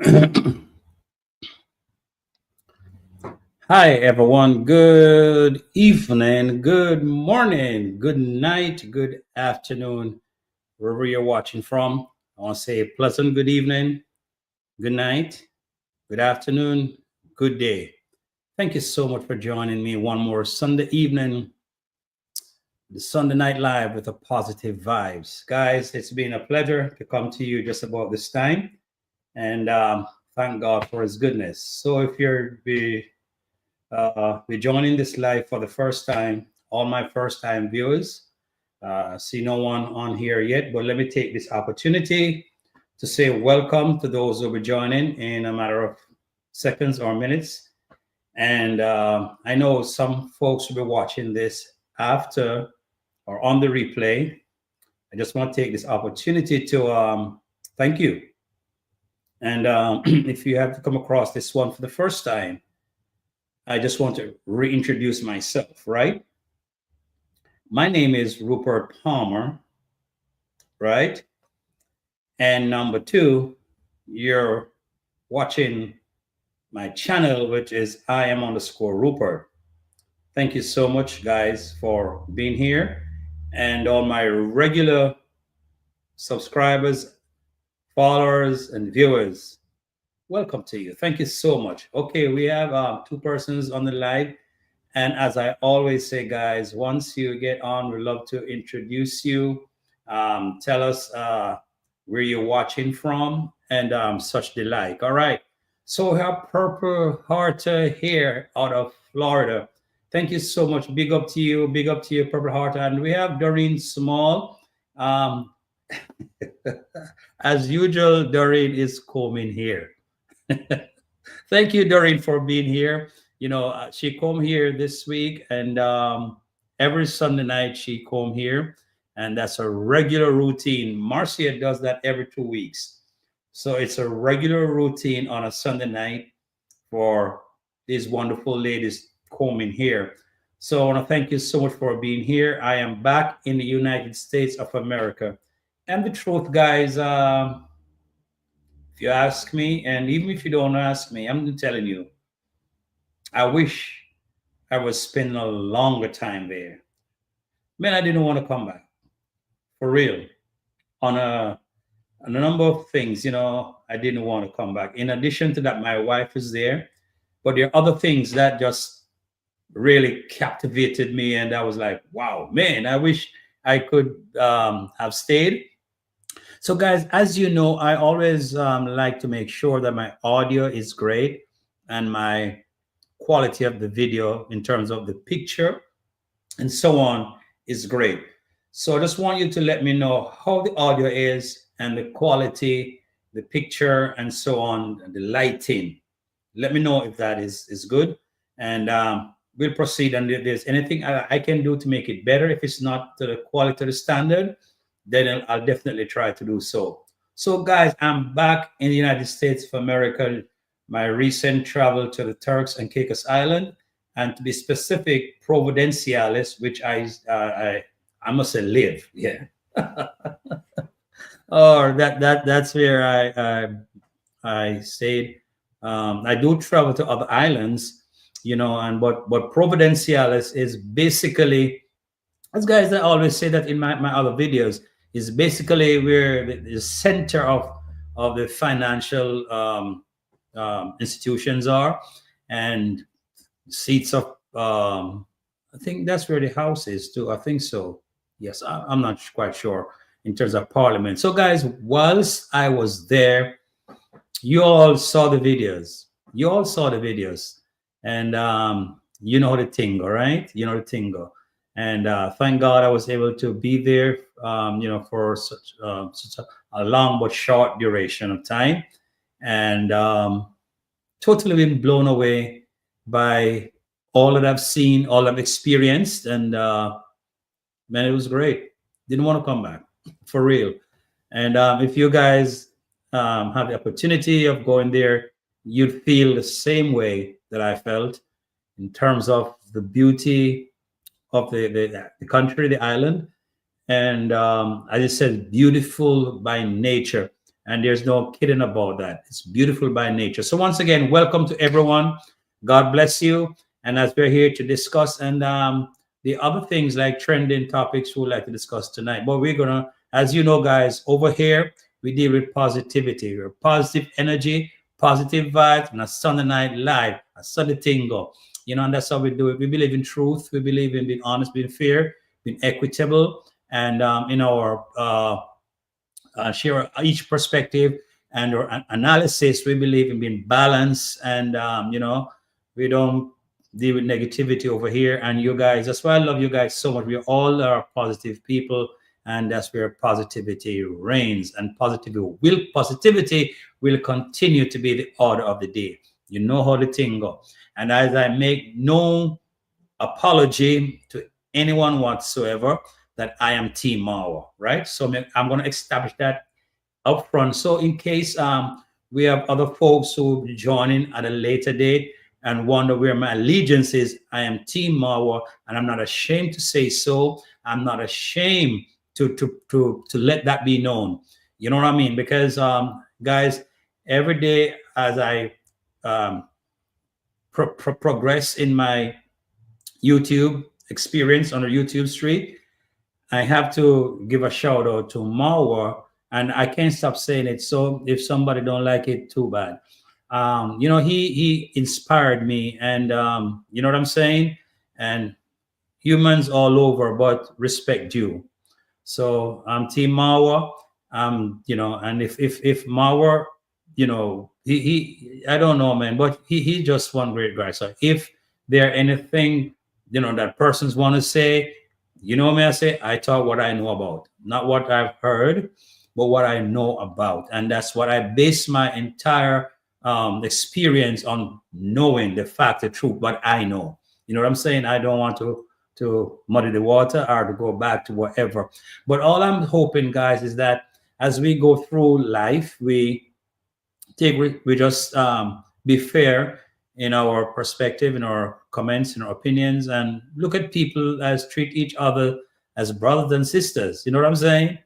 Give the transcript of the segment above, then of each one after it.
Hi, everyone. Good evening, good morning, good night, good afternoon, wherever you're watching from. I want to say a pleasant good evening, good night, good afternoon, good day. Thank you so much for joining me one more Sunday evening, the Sunday Night Live with a positive vibes. Guys, it's been a pleasure to come to you just about this time. And thank God for his goodness. So if you're joining this live for the first time, all my first time viewers. See no one on here yet, but let me take this opportunity to say welcome to those who will be joining in a matter of seconds or minutes. And I know some folks will be watching this after or on the replay. I just want to take this opportunity to thank you. And if you have to come across this one for the first time, I just want to reintroduce myself, right? My name is Rupert Palmer, right? And number two, you're watching my channel, which is I am underscore Rupert. Thank you so much, guys, for being here. And all my regular subscribers, followers, and viewers, welcome to you. Thank you so much. Okay, we have two persons on the live. And as I always say, guys, once you get on, we'd love to introduce you. Tell us where you're watching from and such the like. All right. So we have Purple Heart here out of Florida. Thank you so much. Big up to you. Big up to you, Purple Heart. And we have Doreen Small. Um, as usual, Doreen is coming here. Thank you, Doreen, for being here. She come here this week, and every Sunday night she come here, and that's a regular routine. Marcia does that every 2 weeks, so it's a regular routine on a Sunday night for these wonderful ladies coming here. So I want to thank you so much for being here. I am back in the United States of America, and the truth, guys. If you ask me, and even if you don't ask me, I'm telling you, I wish I was spending a longer time there. Man, I didn't want to come back for real. On a number of things, I didn't want to come back. In addition to that, my wife is there, but there are other things that just really captivated me, and I was like, wow, man, I wish I could have stayed. So, guys, as you know, I always like to make sure that my audio is great and my quality of the video in terms of the picture and so on is great. So I just want you to let me know how the audio is and the quality, the picture, and so on, the lighting. Let me know if that is good, and we'll proceed. And if there's anything I can do to make it better, if it's not to the quality, the standard, then I'll definitely try to do so. So, guys, I'm back in the United States of America. My recent travel to the Turks and Caicos Island, and to be specific, Providenciales, which I must say live. Yeah. Or that's where I stayed. I do travel to other islands, and but Providenciales is basically, as guys, I always say that in my other videos, is basically where the center of the financial institutions are, and seats of I think that's where the house is too. I think so. Yes, I'm not quite sure in terms of parliament. So, guys, whilst I was there, you all saw the videos. You all saw the videos, and you know the thing, all right? You know the thing, and thank God I was able to be there, for such a long but short duration of time, and totally been blown away by all that I've seen, all I've experienced, and man, it was great. Didn't want to come back for real. And if you guys have the opportunity of going there, you'd feel the same way that I felt in terms of the beauty of the country, the island, and as I said, beautiful by nature. and there's no kidding about that. It's beautiful by nature. So once again, welcome to everyone. God bless you. And as we're here to discuss and the other things like trending topics we'd like to discuss tonight. But we're gonna, as you know, guys, over here we deal with positivity, or positive energy, positive vibes, and a Sunday night live, a Sunday tingle. You know, and that's how we do it. We believe in truth. We believe in being honest, being fair, being equitable, and in our share each perspective and our analysis. We believe in being balanced, and you know, we don't deal with negativity over here. And you guys, that's why I love you guys so much. We all are positive people, and that's where positivity reigns. And positivity will continue to be the order of the day. You know how the thing go. And as I make no apology to anyone whatsoever that I am Team Marwa, right? So I'm going to establish that up front. So in case we have other folks who will be joining at a later date and wonder where my allegiance is, I am Team Marwa, and I'm not ashamed to say so. I'm not ashamed to let that be known. You know what I mean? Because guys, every day as I progress in my YouTube experience on the YouTube street, I have to give a shout out to Marwa, and I can't stop saying it. So if somebody don't like it, too bad. You know, he inspired me, and you know what I'm saying? And humans all over, but respect due. So I'm Team Marwa. You know, and if Marwa, you know, he I don't know, man, but he just one great guy. So if there anything, you know, that persons want to say, you know me, I say I talk what I know about, not what I've heard, but what I know about. And that's what I base my entire experience on, knowing the fact, the truth, what I know. You know what I'm saying? I don't want to muddy the water or to go back to whatever. But all I'm hoping, guys, is that as we go through life, we just be fair in our perspective, in our comments, in our opinions, and look at people as treat each other as brothers and sisters. You know what I'm saying?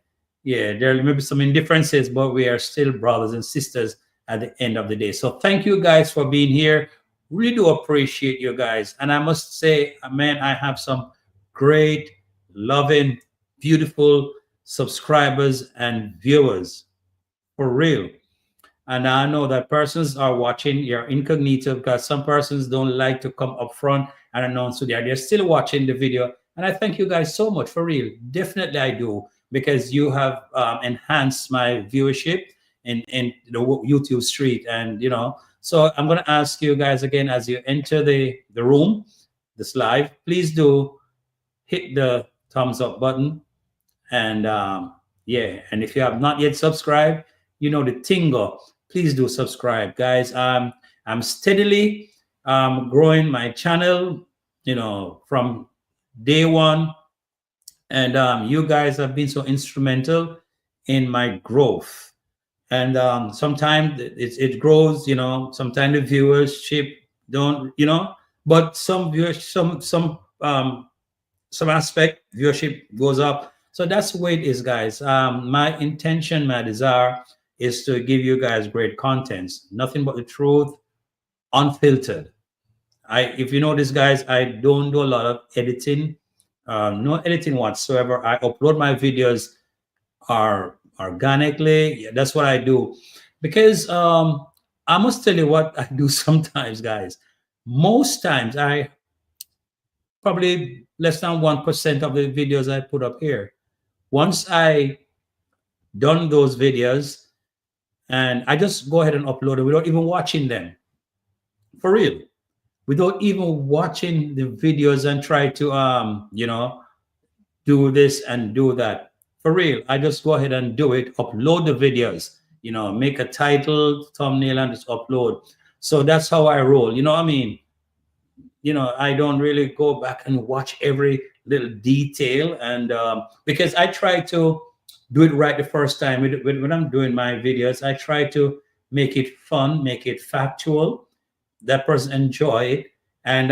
Yeah, there may be some indifferences, but we are still brothers and sisters at the end of the day. So thank you guys for being here. Really do appreciate you guys. And I must say, man, I have some great, loving, beautiful subscribers and viewers, for real. And I know that persons are watching, you're incognito, because some persons don't like to come up front and announce who they are. They're still watching the video. And I thank you guys so much, for real. Definitely I do, because you have enhanced my viewership in the YouTube street. And, you know, so I'm going to ask you guys again, as you enter the room, this live, please do hit the thumbs up button. And yeah, and if you have not yet subscribed, you know the tingle. Please do subscribe, guys. I'm steadily growing my channel, you know, from day one, and you guys have been so instrumental in my growth. And sometimes it grows, you know. Sometimes the viewership don't, you know, but some viewers, some aspect viewership goes up. So that's the way it is, guys. My intention, my desire is to give you guys great contents, nothing but the truth, unfiltered. If you notice, guys, I don't do a lot of editing, no editing whatsoever. I upload my videos organically. Yeah, that's what I do, because I must tell you what I do sometimes, guys. Most times, I probably less than 1% of the videos I put up here. Once I done those videos, and I just go ahead and upload it without even watching them, for real, without even watching the videos and try to you know, do this and do that. For real, I just go ahead and do it, upload the videos, you know, make a title, thumbnail, and just upload. So that's how I roll. You know what I mean? You know, I don't really go back and watch every little detail, and because I try to do it right the first time. When I'm doing my videos, I try to make it fun, make it factual, that person enjoy it, and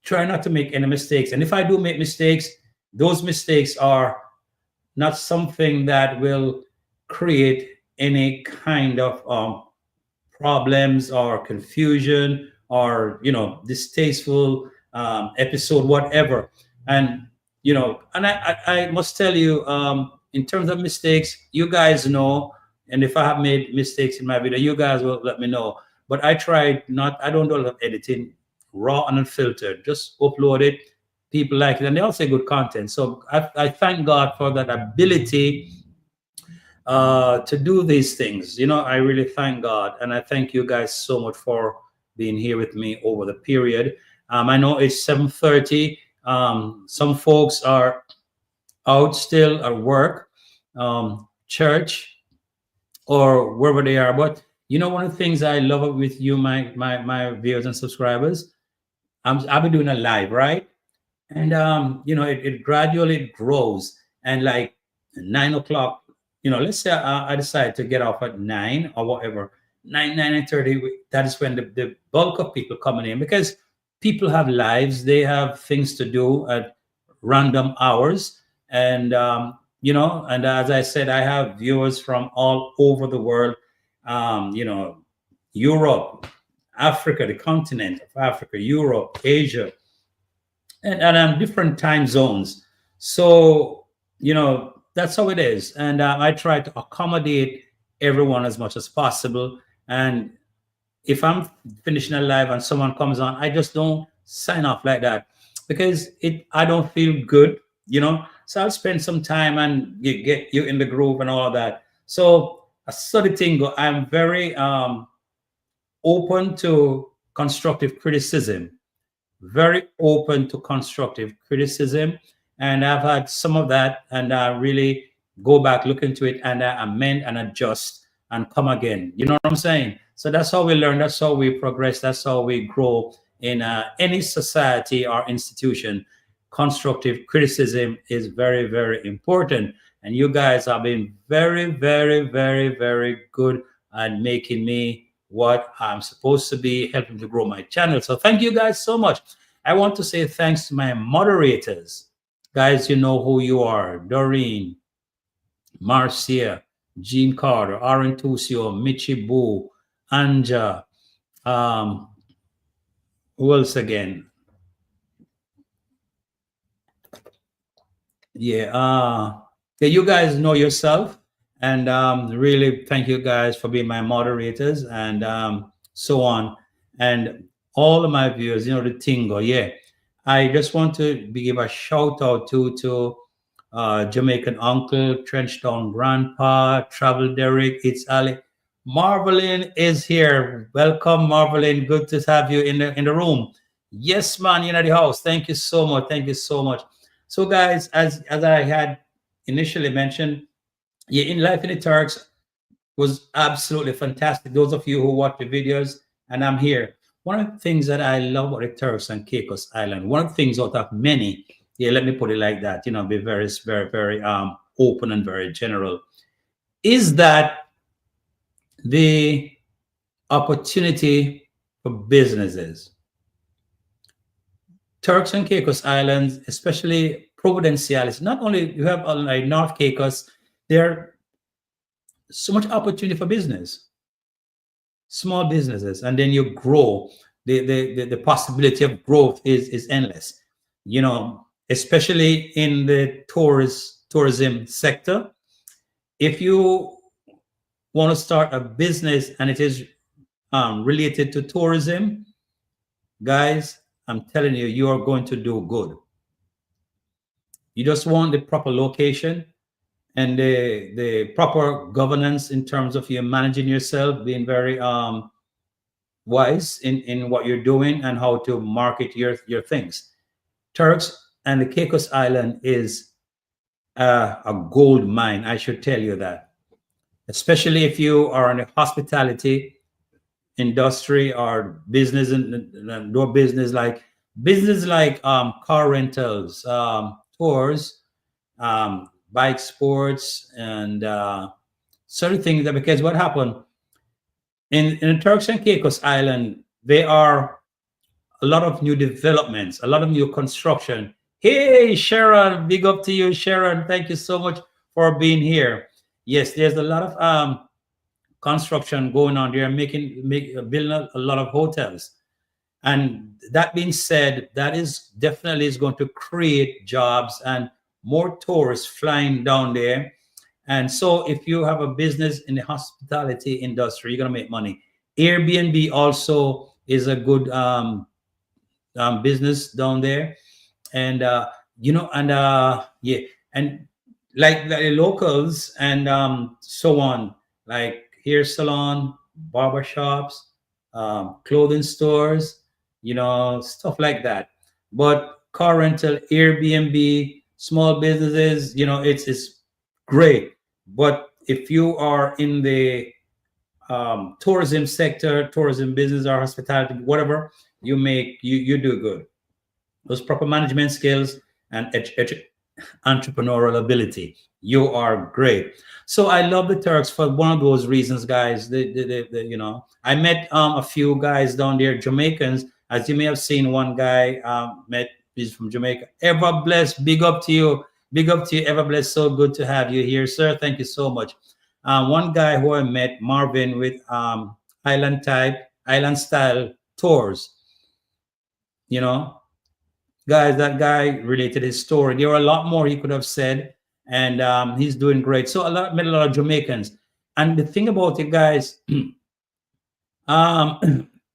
try not to make any mistakes. And if I do make mistakes, those mistakes are not something that will create any kind of problems or confusion or distasteful episode, whatever. And and I must tell you, in terms of mistakes, you guys know, and if I have made mistakes in my video, you guys will let me know. But I don't do a lot of editing, raw and unfiltered, just upload it. People like it, and they all say good content. So I thank God for that ability to do these things. I really thank God, and I thank you guys so much for being here with me over the period. I know it's 7:30. Some folks are out still at work, church, or wherever they are. But one of the things I love with you, my viewers and subscribers, I've been doing a live, right? And it gradually grows, and like 9 o'clock, let's say I decide to get off at 9 or whatever, 9:30. That is when the bulk of people coming in, because people have lives, they have things to do at random hours, and and as I said, I have viewers from all over the world, Europe, Africa, the continent of Africa, Europe, Asia, and different time zones. So that's how it is, and I try to accommodate everyone as much as possible. And if I'm finishing a live and someone comes on, I just don't sign off like that, because I don't feel good, so I'll spend some time and get you in the groove and all of that. So a sort of thing, I'm very open to constructive criticism, very open to constructive criticism. And I've had some of that, and I really go back, look into it, and I amend and adjust and come again. You know what I'm saying? So that's how we learn, that's how we progress, that's how we grow in any society or institution. Constructive criticism is very, very important. And you guys have been very, very, very, very good at making me what I'm supposed to be, helping to grow my channel. So thank you guys so much. I want to say thanks to my moderators. Guys, you know who you are. Doreen, Marcia, Jean Carter, Aaron Tusio, Michi Boo, Anja, who else again? Yeah, you guys know yourself. And really thank you guys for being my moderators, and so on. And all of my viewers, the Tingo, yeah. I just want to give a shout out to Jamaican Uncle, Trenchtown Grandpa, Travel Derek, it's Ali. Marvelin is here. Welcome, Marvelin. Good to have you in the room. Yes, man, you're in the house. Thank you so much. Thank you so much. So, guys, as I had initially mentioned, yeah, in Life in the Turks was absolutely fantastic. Those of you who watch the videos, and I'm here. One of the things that I love about the Turks and Caicos Island, one of the things out of many, yeah, let me put it like that, be very, very, very open and very general, is that the opportunity for businesses. Turks and Caicos Islands, especially Providenciales, not only you have like North Caicos, there so much opportunity for business, small businesses, and then you grow. The possibility of growth is endless, especially in the tourism sector. If you want to start a business and it is related to tourism, guys, I'm telling you, you are going to do good. You just want the proper location and the proper governance in terms of you managing yourself, being very wise in what you're doing and how to market your things. Turks and the Caicos Island is a gold mine, I should tell you that. Especially if you are in the hospitality industry or business and do business like car rentals, tours, bike sports, and certain things. That because what happened in the Turks and Caicos Island, there are a lot of new developments, a lot of new construction. Hey, Sharon, big up to you, Sharon. Thank you so much for being here. Yes, there's a lot of construction going on. They're building a lot of hotels. And that being said, that is definitely is going to create jobs and more tourists flying down there. And so if you have a business in the hospitality industry, you're going to make money. Airbnb also is a good business down there. And, yeah, and like the locals and so on, like hair salon, barber shops, clothing stores, stuff like that. But car rental, Airbnb, small businesses, it's great. But if you are in the tourism sector, tourism business or hospitality, whatever, you do good. Those proper management skills and entrepreneurial ability, you are great. So I love the Turks for one of those reasons, guys. I met a few guys down there, Jamaicans. As you may have seen, one guy he's from Jamaica. Ever blessed, big up to you. Big up to you, Ever blessed. So good to have you here, sir. Thank you so much. One guy who I met, Marvin, with island style tours. Guys, that guy related his story. There were a lot more he could have said, and he's doing great. So met a lot of Jamaicans. And the thing about it, guys,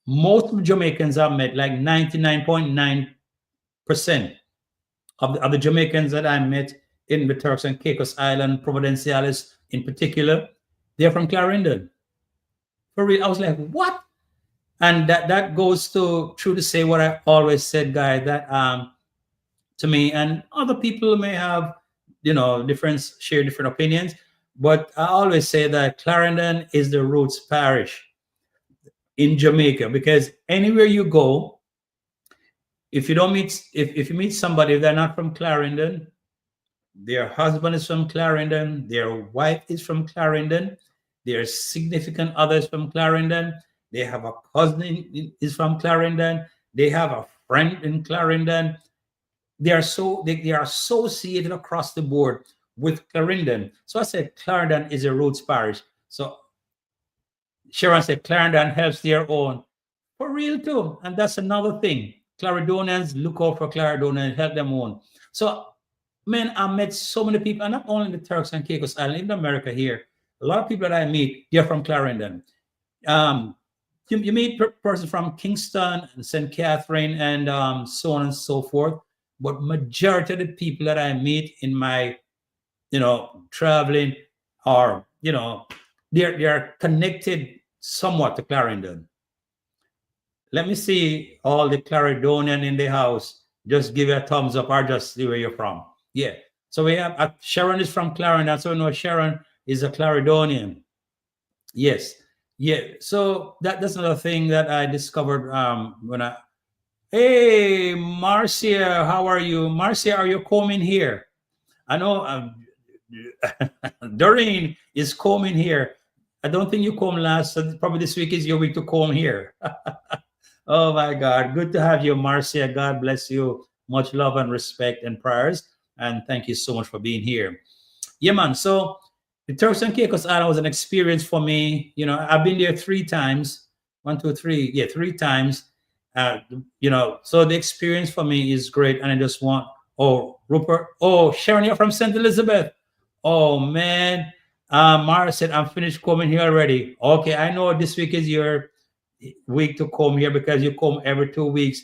most of the Jamaicans I've met, like 99.9% of the Jamaicans that I met in the Turks and Caicos Island, Providenciales in particular, they're from Clarendon. For real, I was like, what? And that goes true to say what I always said, guys, that to me, and other people may have, share different opinions, but I always say that Clarendon is the roots parish in Jamaica, because anywhere you go, if you meet somebody, if they're not from Clarendon, their husband is from Clarendon, their wife is from Clarendon, their significant others from Clarendon, they have a cousin is from Clarendon, they have a friend in Clarendon. They are associated across the board with Clarendon. So I said Clarendon is a roots parish. So Sharon said Clarendon helps their own. For real too. And that's another thing. Clarendonians look out for Clarendonians and help them own. So, man, I met so many people, and not only in the Turks and Caicos Island, in America here. A lot of people that I meet, they're from Clarendon. You meet person from Kingston and St. Catherine and so on and so forth. But majority of the people that I meet in my, traveling are, they're connected somewhat to Clarendon. Let me see all the Clarendonian in the house. Just give you a thumbs up or just see where you're from. Yeah. So we have Sharon is from Clarendon. So we know Sharon is a Clarendonian. Yes. Yeah. So that's another thing that I discovered Hey, Marcia, how are you? Marcia, are you coming here? I know Doreen is coming here. I don't think you come last. So probably this week is your week to come here. Oh my God. Good to have you, Marcia. God bless you. Much love and respect and prayers. And thank you so much for being here. Yeah, man. So the Turks and Caicos Island was an experience for me. I've been there 3 times. 1, 2, 3. Yeah, 3 times. So the experience for me is great. And I just want, Rupert. Oh, Sharon, you're from St. Elizabeth. Oh, man. Mara said, I'm finished coming here already. Okay, I know this week is your week to come here because you come every 2 weeks.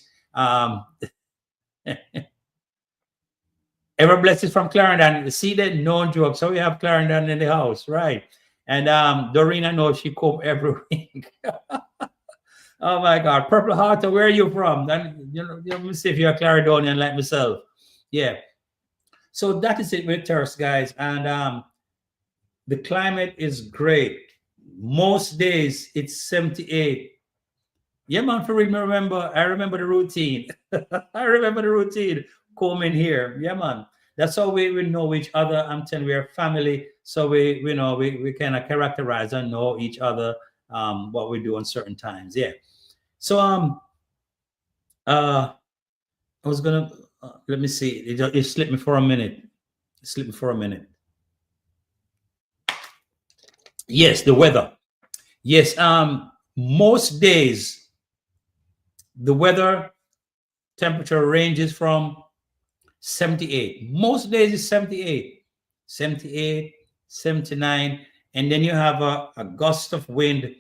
Ever blessed is from Clarendon. See that? No joke. So we have Clarendon in the house, right? And Doreen, I know she come every week. Oh my God, Purple Heart, where are you from? Then let me see if you're a Clarendonian like myself. Yeah. So that is it with Turks, guys, and the climate is great. Most days it's 78. Yeah, man, I remember the routine. I remember the routine coming here. Yeah, man. That's how we know each other. I'm telling you, we're family. So we kind of characterize and know each other, what we do on certain times. Yeah. So I was gonna let me see. It slipped me for a minute. Yes, the weather. Yes. Most days the weather temperature ranges from 78. Most days is 78, 78, 79. And then you have a gust of wind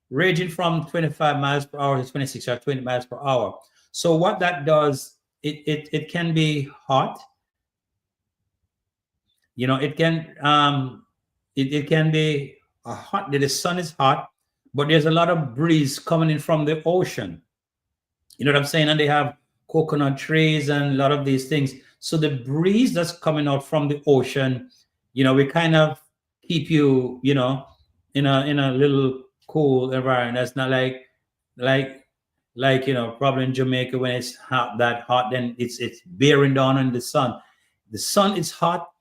ranging from 25 miles per hour to 26 or 20 miles per hour. So what that does, it can be hot. You know, it can be hot. The sun is hot, but there's a lot of breeze coming in from the ocean. You know what I'm saying? And they have coconut trees and a lot of these things. So the breeze that's coming out from the ocean, we kind of keep you, in a little cool environment. That's not like probably in Jamaica when it's hot, that hot, then it's bearing down on the sun. The sun is hot,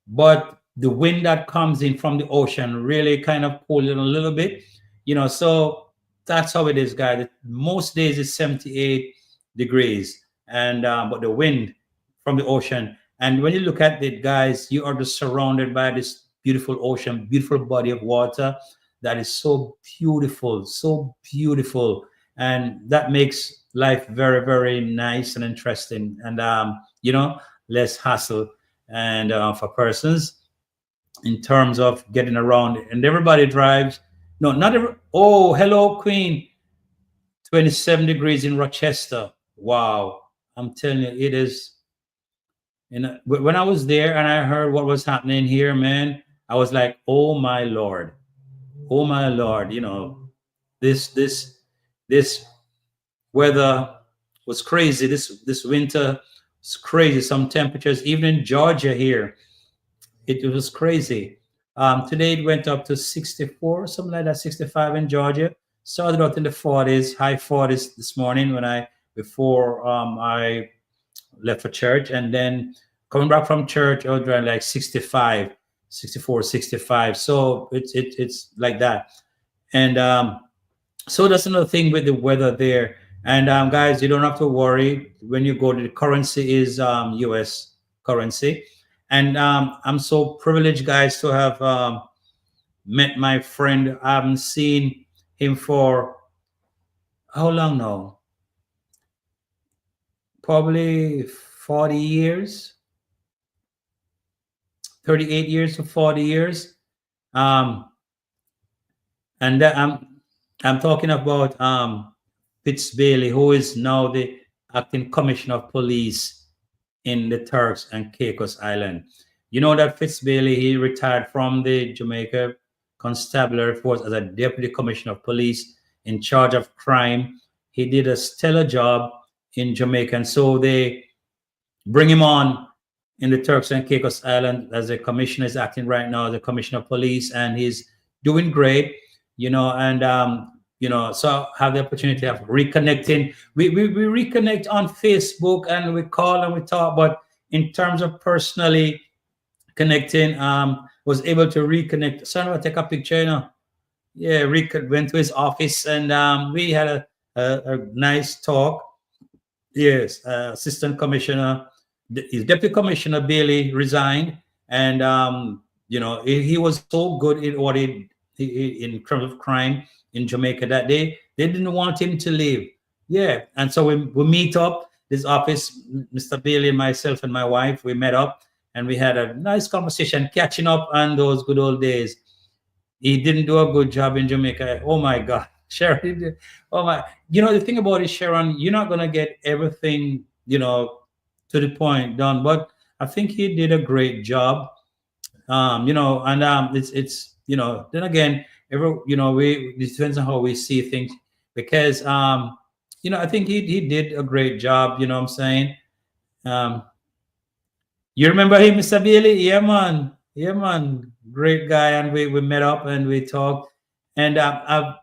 but the wind that comes in from the ocean really kind of pull it a little bit, so that's how it is, guys. Most days it's 78 degrees, and but the wind from the ocean, and when you look at it, guys, you are just surrounded by this beautiful ocean, beautiful body of water that is so beautiful, and that makes life very, very nice and interesting, and less hassle and for persons in terms of getting around. And everybody drives. No, not every. Oh, hello, Queen. 27 degrees in Rochester. Wow. I'm telling you, it is. When I was there and I heard what was happening here, man, I was like, oh my Lord. Oh my Lord. This weather was crazy. This winter was crazy. Some temperatures, even in Georgia here, it was crazy. Today it went up to 64, something like that, 65 in Georgia. Started out in the 40s, high 40s this morning before I left for church, and then coming back from church, I was around like 65, 64, 65. So it's like that, and so that's another thing with the weather there. And guys, you don't have to worry when you go to the currency is U.S. currency. And I'm so privileged, guys, to have met my friend. I haven't seen him for how long now? Probably 40 years, 38 years to 40 years. And I'm talking about Fitz Bailey, who is now the acting commissioner of police in the Turks and Caicos Island. You know that Fitz Bailey, he retired from the Jamaica Constabulary Force as a deputy commissioner of police in charge of crime. He did a stellar job in Jamaica, and so they bring him on in the Turks and Caicos Island as a commissioner. Is acting right now as a commissioner of police, and he's doing great. And so I have the opportunity of reconnecting. We reconnect on Facebook and we call and we talk, but in terms of personally connecting, was able to reconnect. So I take a picture, Yeah, Rick went to his office and we had a nice talk. Yes, Assistant Commissioner, his Deputy Commissioner Bailey resigned, and he was so good in what in terms of crime in Jamaica that they didn't want him to leave. Yeah, and so we meet up this office, Mr. Bailey and myself and my wife. We met up and we had a nice conversation, catching up on those good old days. He didn't do a good job in Jamaica. Oh my God, Sharon! Oh my, the thing about it, Sharon, you're not gonna get everything, to the point done, but I think he did a great job. And it's then again, we it depends on how we see things, because I think he did a great job. You know what I'm saying? Um, you remember him, Mr. Bailey? Yeah, man. Yeah, man. Great guy, and we met up and we talked, and I've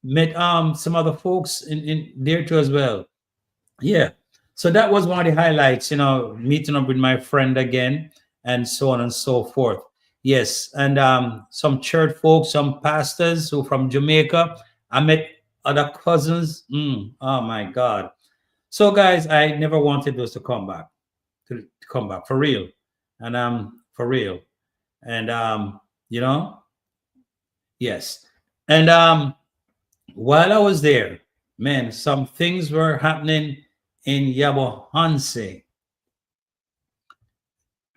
met some other folks in there too as well. Yeah. So that was one of the highlights, meeting up with my friend again, and so on and so forth. Yes. And some church folks, some pastors who from Jamaica. I met other cousins. Oh my God. So guys, I never wanted those to come back, to come back for real. And for real. And yes. And while I was there, man, some things were happening in Yabo Hanse.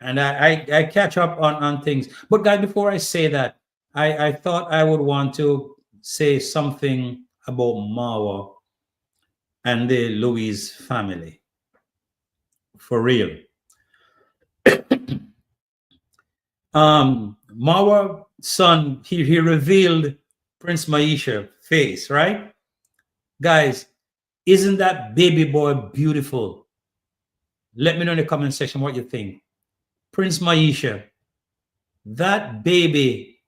And I catch up on things. But guys, before I say that, I thought I would want to say something about Mawa and the Louise family. For real. Mawa son, he revealed Prince Maisha face, right? Guys, isn't that baby boy beautiful? Let me know in the comment section what you think. Prince Maisha, that baby,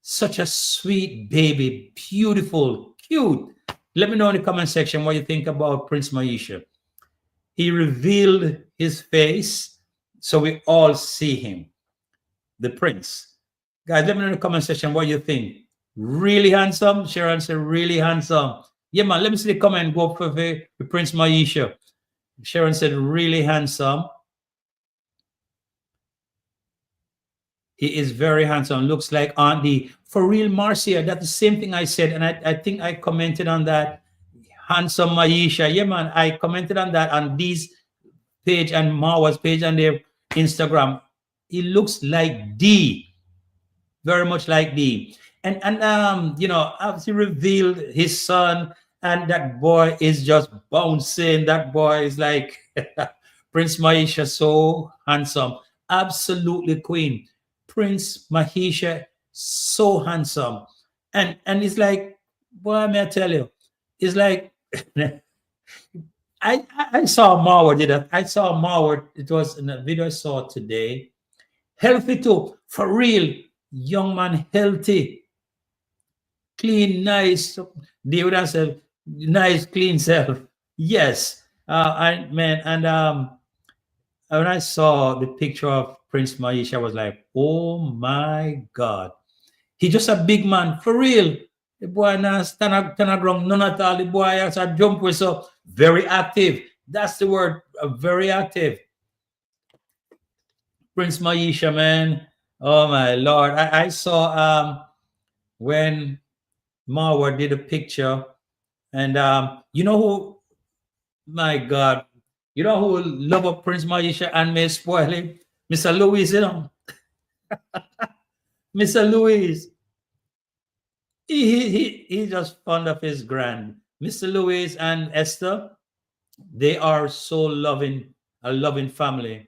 such a sweet baby, beautiful, cute. Let me know in the comment section what you think about Prince Maisha. He revealed his face so we all see him, the prince. Guys, let me know in the comment section what you think. Really handsome? Sharon said, really handsome. Yeah, man, let me see the comment go for the Prince Maisha. Sharon said, really handsome. He is very handsome. Looks like Auntie. For real, Marcia, that's the same thing I said. And I think I commented on that. Handsome Maisha. Yeah, man, I commented on that on Dee's page and Mawa's page on their Instagram. He looks like Dee. Very much like Dee. And you know, obviously revealed his son, and that boy is just bouncing. That boy is like Prince Maisha, so handsome. Absolutely queen. Prince Mahisha, so handsome. And it's like, boy, may I tell you, it's like I saw Marwa did that. I saw Marwa, it was in a video I saw today. Healthy too, for real. Young man, healthy, clean, nice. They would have said, nice, clean self. Yes. And when I saw the picture of Prince Maisha, I was like, oh my God. He just a big man, for real. The boy now stand up ground, none at all. The boy has a jump with, so very active. That's the word, very active. Prince Maisha, man. Oh my Lord. I saw when Marwa did a picture, and you know who, my God, you know who love of Prince Maisha and may spoil him? Mr. Louis, you know. Mr. Louis. He's just fond of his grand. Mr. Louis and Esther, they are so loving, a loving family.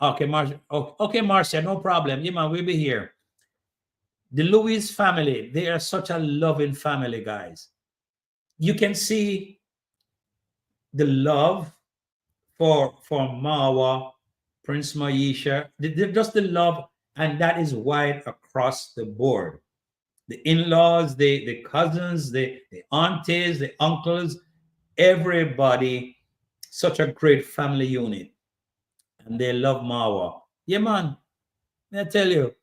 Okay, Marcia. Okay, Marcia, no problem. Yeah, man, we'll be here. The Louis family, they are such a loving family, guys. You can see the love for Marwa, Prince Maisha, just the love, and that is wide across the board. The in-laws, the cousins, the aunties, the uncles, everybody, such a great family unit. And they love Marwa. Yeah, man. I tell you.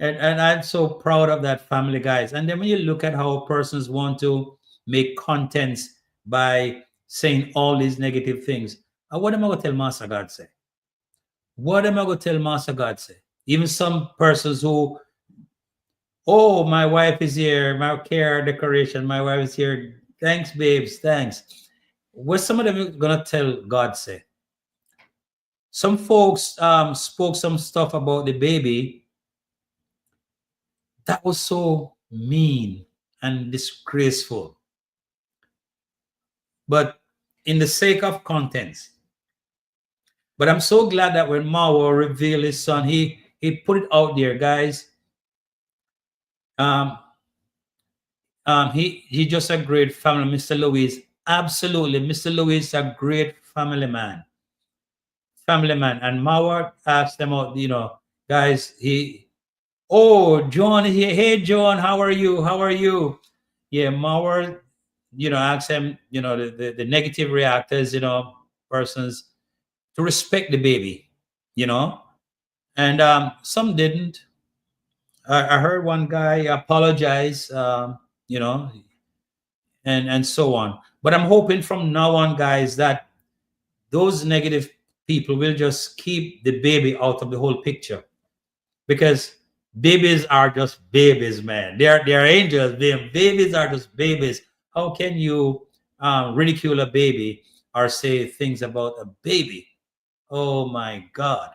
And I'm so proud of that family, guys. And then when you look at how persons want to make contents by saying all these negative things, what am I going to tell Master God say? What am I going to tell Master God say? Even some persons who, oh, my wife is here, my care decoration, my wife is here. Thanks, babes, thanks. What some of them going to tell God say? Some folks spoke some stuff about the baby that was so mean and disgraceful. But in the sake of contents. But I'm so glad that when Marwa revealed his son, he put it out there, guys. He just a great family, Mr. Louis. Absolutely, Mr. Louis is a great family man. And Marwa asked them out, you know, guys, oh, John is here. Hey, John, how are you? Yeah, Marwa, you know, asked him, you know, the negative reactors, you know, persons to respect the baby, you know, and some didn't. I heard one guy apologize, you know, and so on. But I'm hoping from now on, guys, that those negative people will just keep the baby out of the whole picture, because Babies are just babies, man. They're angels. Babies are just babies. How can you ridicule a baby or say things about a baby? Oh my God,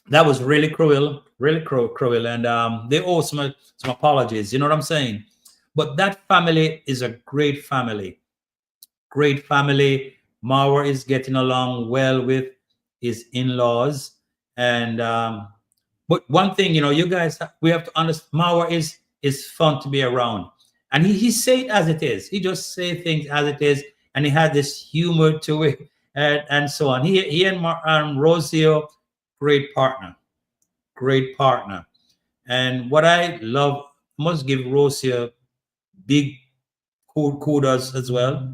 that was really cruel, really cruel. And they owe some apologies. You know what I'm saying? But that family is a great family. Great family. Mauer is getting along well with his in-laws, and but one thing, you guys, we have to understand, Mauer is fun to be around, and he say it as it is. He just say things as it is, and he had this humor to it, and so on. He and Rosio, great partner, great partner. And what I love, must give Rosio big kudos as well,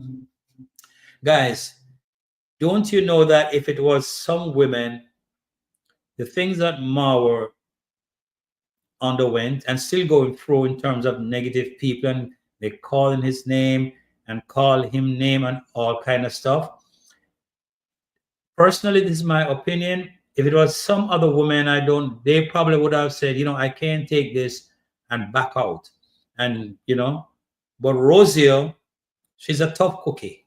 guys. Don't you know that if it was some women, the things that Mauer underwent and still going through in terms of negative people, and they calling his name and call him name and all kind of stuff. Personally, this is my opinion. If it was some other woman, they probably would have said, I can't take this and back out. And, but Rosio, she's a tough cookie.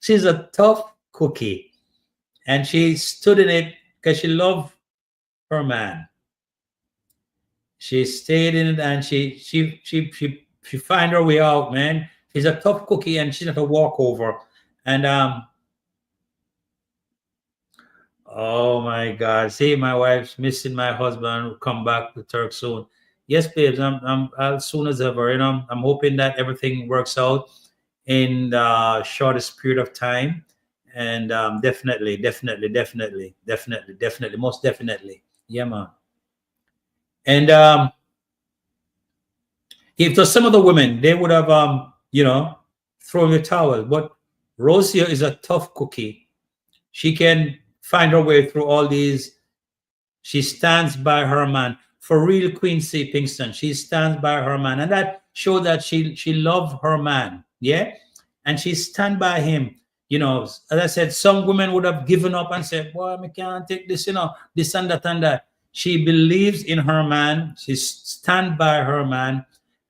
She's a tough cookie. And she stood in it because she loved her man. She stayed in it, and she find her way out, man. She's a tough cookie, and she's not a walkover. And oh my God, see, my wife's missing my husband. Will come back to Turk soon. Yes, babes, I'm as soon as ever. I'm hoping that everything works out in the shortest period of time. And definitely, most definitely, yeah, man. And if to some of the women, they would have thrown the towel. But Rosia is a tough cookie. She can find her way through all these. She stands by her man. For real, Quincy Pinkston, she stands by her man, and that showed that she loved her man, yeah, and she stand by him. As I said, some women would have given up and said, "Well, I can't take this, this and that and that." She believes in her man. She stand by her man,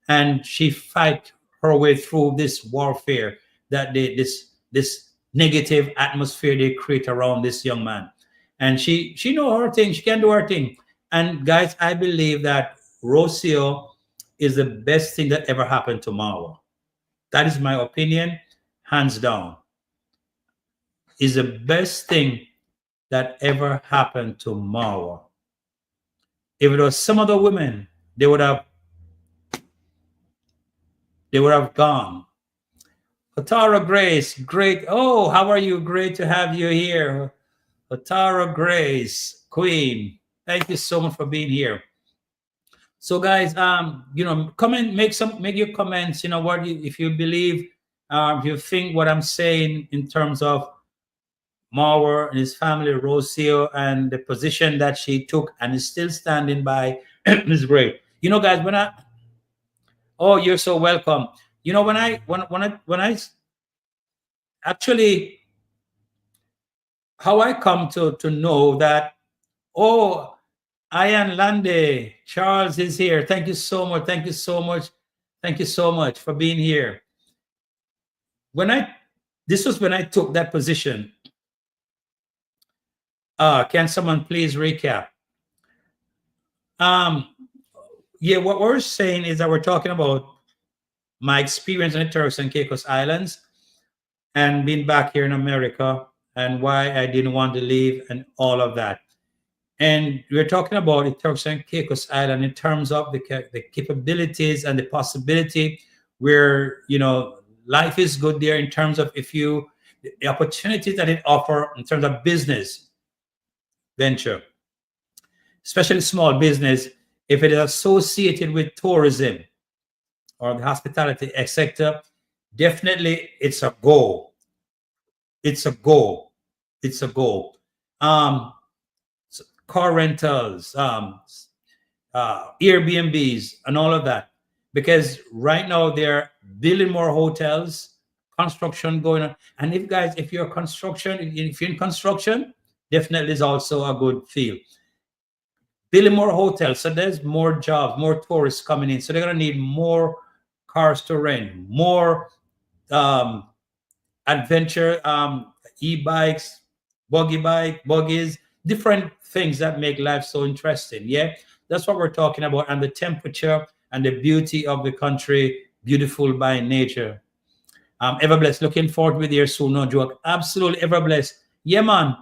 and she fight her way through this warfare that this negative atmosphere they create around this young man. And she know her thing. She can do her thing. And guys, I believe that Rocio is the best thing that ever happened to Marwa. That is my opinion, hands down. Is the best thing that ever happened to Marwa. If it was some other women, they would have gone. Otara Grace, great. Oh, how are you? Great to have you here. Otara Grace, Queen. Thank you so much for being here. So guys, comment, make your comments, if you believe, if you think what I'm saying in terms of Mauer and his family, Rocio, and the position that she took and is still standing by is great. Guys, oh, you're so welcome. When I actually, how I come to know that, oh, Ian Lande, Charles is here. Thank you so much. Thank you so much. Thank you so much for being here. This was when I took that position. Can someone please recap? Yeah, what we're saying is that we're talking about my experience in the Turks and Caicos Islands and being back here in America and why I didn't want to leave and all of that. And we're talking about the Turks and Caicos Island in terms of the capabilities and the possibility where, life is good there in terms of the opportunity that it offers in terms of business venture, especially small business, if it is associated with tourism or the hospitality sector, definitely it's a goal. It's a goal. It's a goal. Car rentals, Airbnbs, and all of that. Because right now they're building more hotels, construction going on. And if you're in construction, definitely is also a good field. building more hotels. So there's more jobs, more tourists coming in. So they're going to need more cars to rent, more um, adventure e-bikes, buggies, different things that make life so interesting. Yeah, that's what we're talking about. And the temperature and the beauty of the country, beautiful by nature. Ever blessed. Looking forward with you soon. No joke. Absolutely ever blessed. Yeah, man.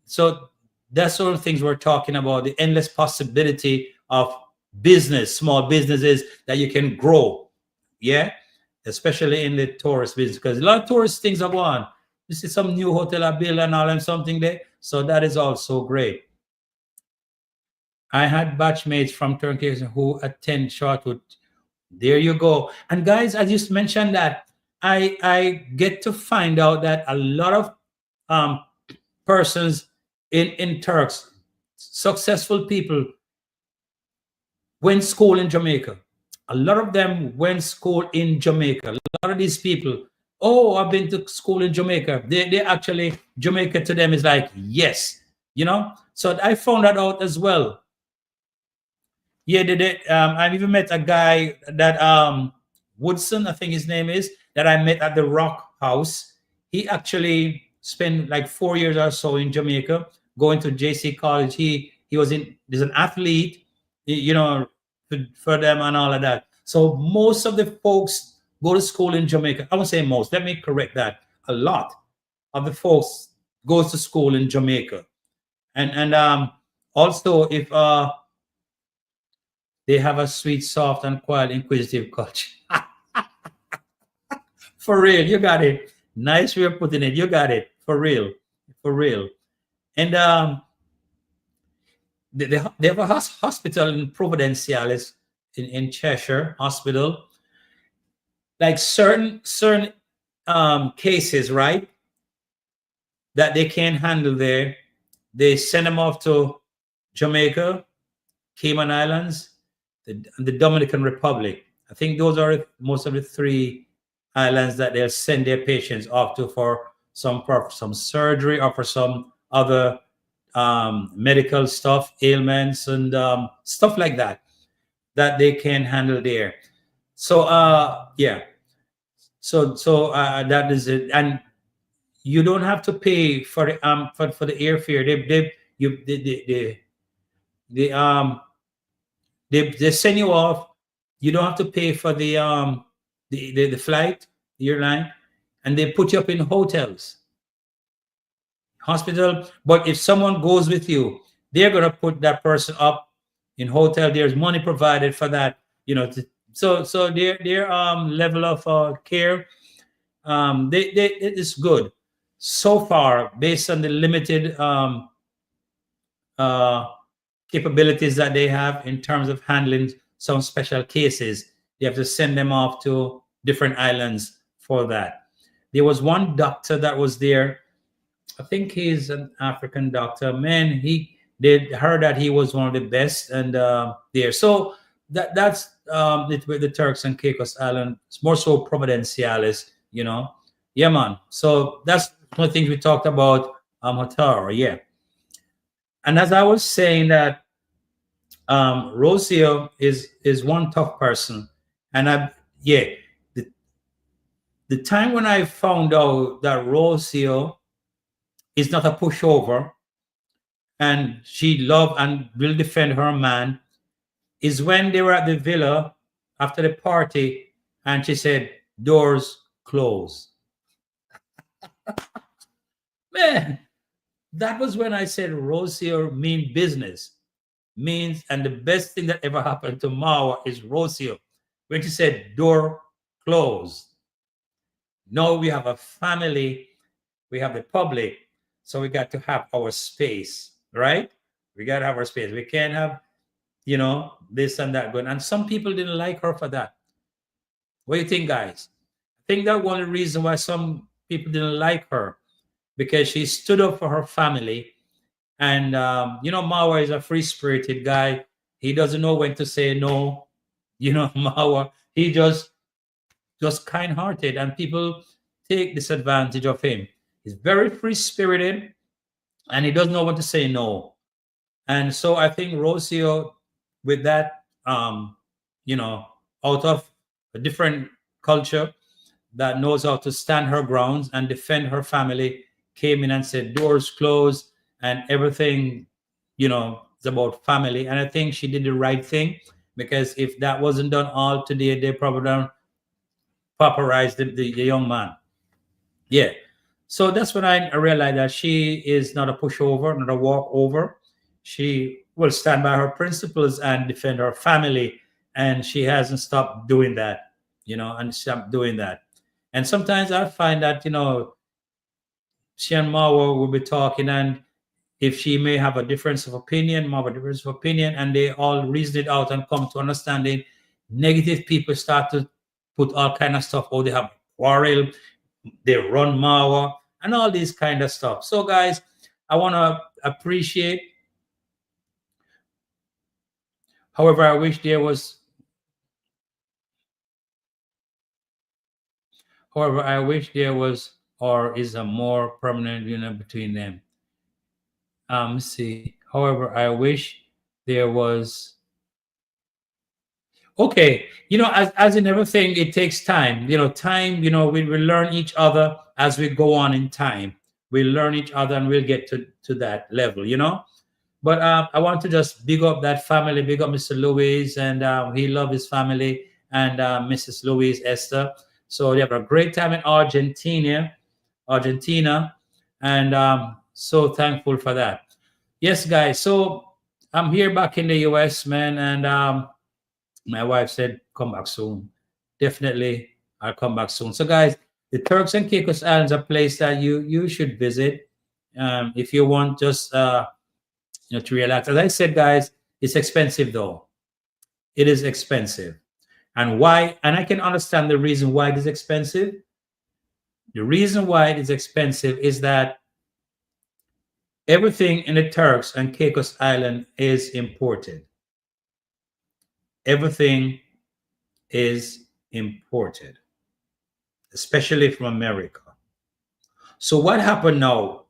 So that's sort of things we're talking about, the endless possibility of business, small businesses that you can grow. Yeah, especially in the tourist business, because a lot of tourist things are going. You see some new hotel I build and all and something there. So that is also great. I had batchmates from Turkey who attend Shortwood. There you go. And guys, I just mentioned that I get to find out that a lot of um, persons in Turks, successful people, went school in Jamaica. A lot of them went school in Jamaica. A lot of these people, oh, I've been to school in Jamaica. They actually, Jamaica to them is like, yes, you know? So I found that out as well. Yeah, I even met a guy that Woodson, I think his name is, that I met at the Rock House. He actually spent like 4 years or so in Jamaica, going to JC College. He was in. There's an athlete, you know, for them and all of that. So most of the folks go to school in Jamaica. I won't say most. Let me correct that. A lot of the folks goes to school in Jamaica, and also if they have a sweet, soft, and quiet, inquisitive culture. For real, you got it. Nice way of putting it. You got it. For real, for real. And they have a hospital in Providenciales in Cheshire Hospital. Like certain cases, right, that they can't handle there, they send them off to Jamaica, Cayman Islands, the Dominican Republic. I think those are most of the three islands that they'll send their patients off to for some surgery or for some other medical stuff, ailments, and stuff like that they can handle there. So yeah, so that is it. And you don't have to pay for the airfare. They send you off. You don't have to pay for the flight, the airline, and they put you up in hotels, hospital. But if someone goes with you, they're gonna put that person up in hotel. There's money provided for that, you know. So their level of care, it is good so far based on the limited uh, capabilities that they have in terms of handling some special cases. They have to send them off to different islands for that. There was one doctor that was there. I think he's an African doctor. Man, they heard that he was one of the best, and there. So that's with the Turks and Caicos Island. It's more so Providenciales, you know. Yeah, man. So that's one of the things we talked about. Hotel, yeah. And as I was saying that Rocio is one tough person, and the time when I found out that Rocio is not a pushover, and she loved and will defend her man, is when they were at the villa after the party, and she said, "Doors closed." Man, that was when I said Rocio mean business. Means, and the best thing that ever happened to Marwa is Rocio, when she said door closed. No, we have a family, we have the public, so we got to have our space, right? We got to have our space. We can't have, this and that going. And some people didn't like her for that. What do you think, guys? I think that one of the reasons why some people didn't like her, because she stood up for her family. And Marwa is a free-spirited guy. He doesn't know when to say no. Marwa, he just kind-hearted, and people take disadvantage of him. He's very free-spirited, and he doesn't know when to say no. And so I think Rocio, with that, out of a different culture that knows how to stand her grounds and defend her family, came in and said, doors closed and everything, it's about family. And I think she did the right thing, because if that wasn't done all today, they probably don't pauperize the young man. Yeah. So that's when I realized that she is not a pushover, not a walkover. She will stand by her principles and defend her family. And she hasn't stopped doing that, and stopped doing that. And sometimes I find that, she and Mawa will be talking, and if she may have a difference of opinion, Mawa difference of opinion, and they all reason it out and come to understanding, negative people start to put all kind of stuff. Oh, they have quarrel, they run Mawa, and all these kind of stuff. So, guys, I want to appreciate. However, I wish there was. However, I wish there was or is a more permanent union between them. See. However, I wish there was. Okay, as in everything, it takes time. Time. We learn each other as we go on in time. We learn each other, and we'll get to that level. But I want to just big up that family, big up Mr. Louis, and he loved his family, and Mrs. Louise Esther. So they have a great time in Argentina, and so thankful for that. Yes, guys. So I'm here back in the US, man, and my wife said, come back soon. Definitely, I'll come back soon. So, guys, the Turks and Caicos Islands are a place that you should visit if you want just to relax. As I said, guys, it's expensive though. It is expensive. And why? And I can understand the reason why it is expensive. The reason why it is expensive is that everything in the Turks and Caicos Island is imported. Everything is imported, especially from America. So what happened now?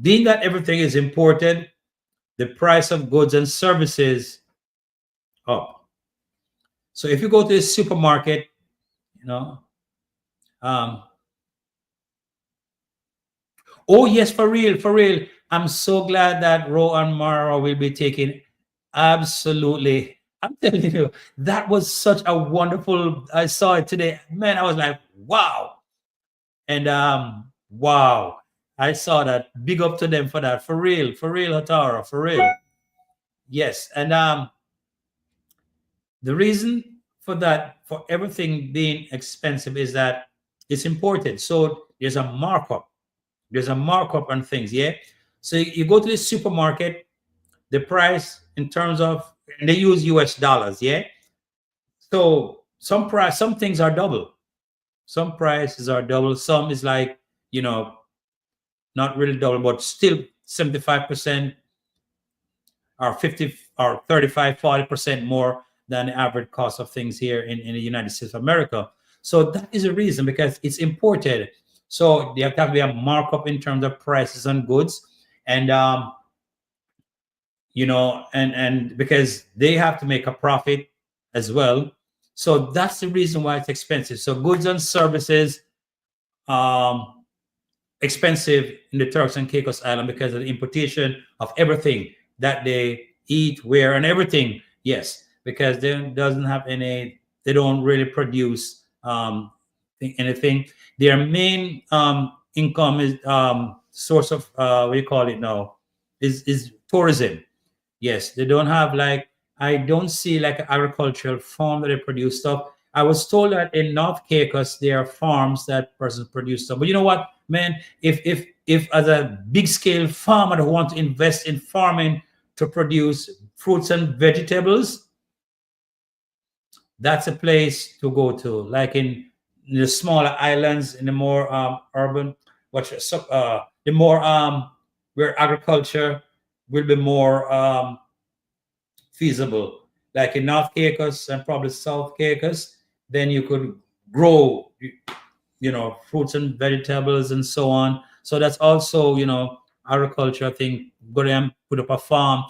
Being that everything is imported, the price of goods and services up. So if you go to the supermarket, oh yes, for real. I'm so glad that Ro and Mara will be taking. Absolutely. I'm telling you, that was such a wonderful. I saw it today, man. I was like, wow, and wow. I saw that. Big up to them for that. For real, Hatara, for real. Yes, and the reason for that, for everything being expensive, is that it's imported. So there's a markup. There's a markup on things. Yeah. So you go to the supermarket, the price in terms of, and they use US dollars. Yeah. So some things are double. Some prices are double. Some is like, not really double, but still 75% or 50 or 35, 40% more than the average cost of things here in the United States of America. So that is a reason, because it's imported. So they have to be a markup in terms of prices on goods. And and because they have to make a profit as well. So that's the reason why it's expensive. So goods and services expensive in the Turks and Caicos Island because of the importation of everything that they eat, wear, and everything. Yes, because they don't really produce anything. Their main income is source of what do you call it now is tourism. Yes, they don't have I don't see like an agricultural farm that they produce stuff. I was told that in North Caicos there are farms that persons produce stuff. But you know what, man? If as a big scale farmer who want to invest in farming to produce fruits and vegetables, that's a place to go to. Like in the smaller islands, in the more urban, the more where agriculture will be more feasible. Like in North Caicos and probably South Caicos, then you could grow, fruits and vegetables and so on. So that's also, agriculture thing, go there and put up a farm.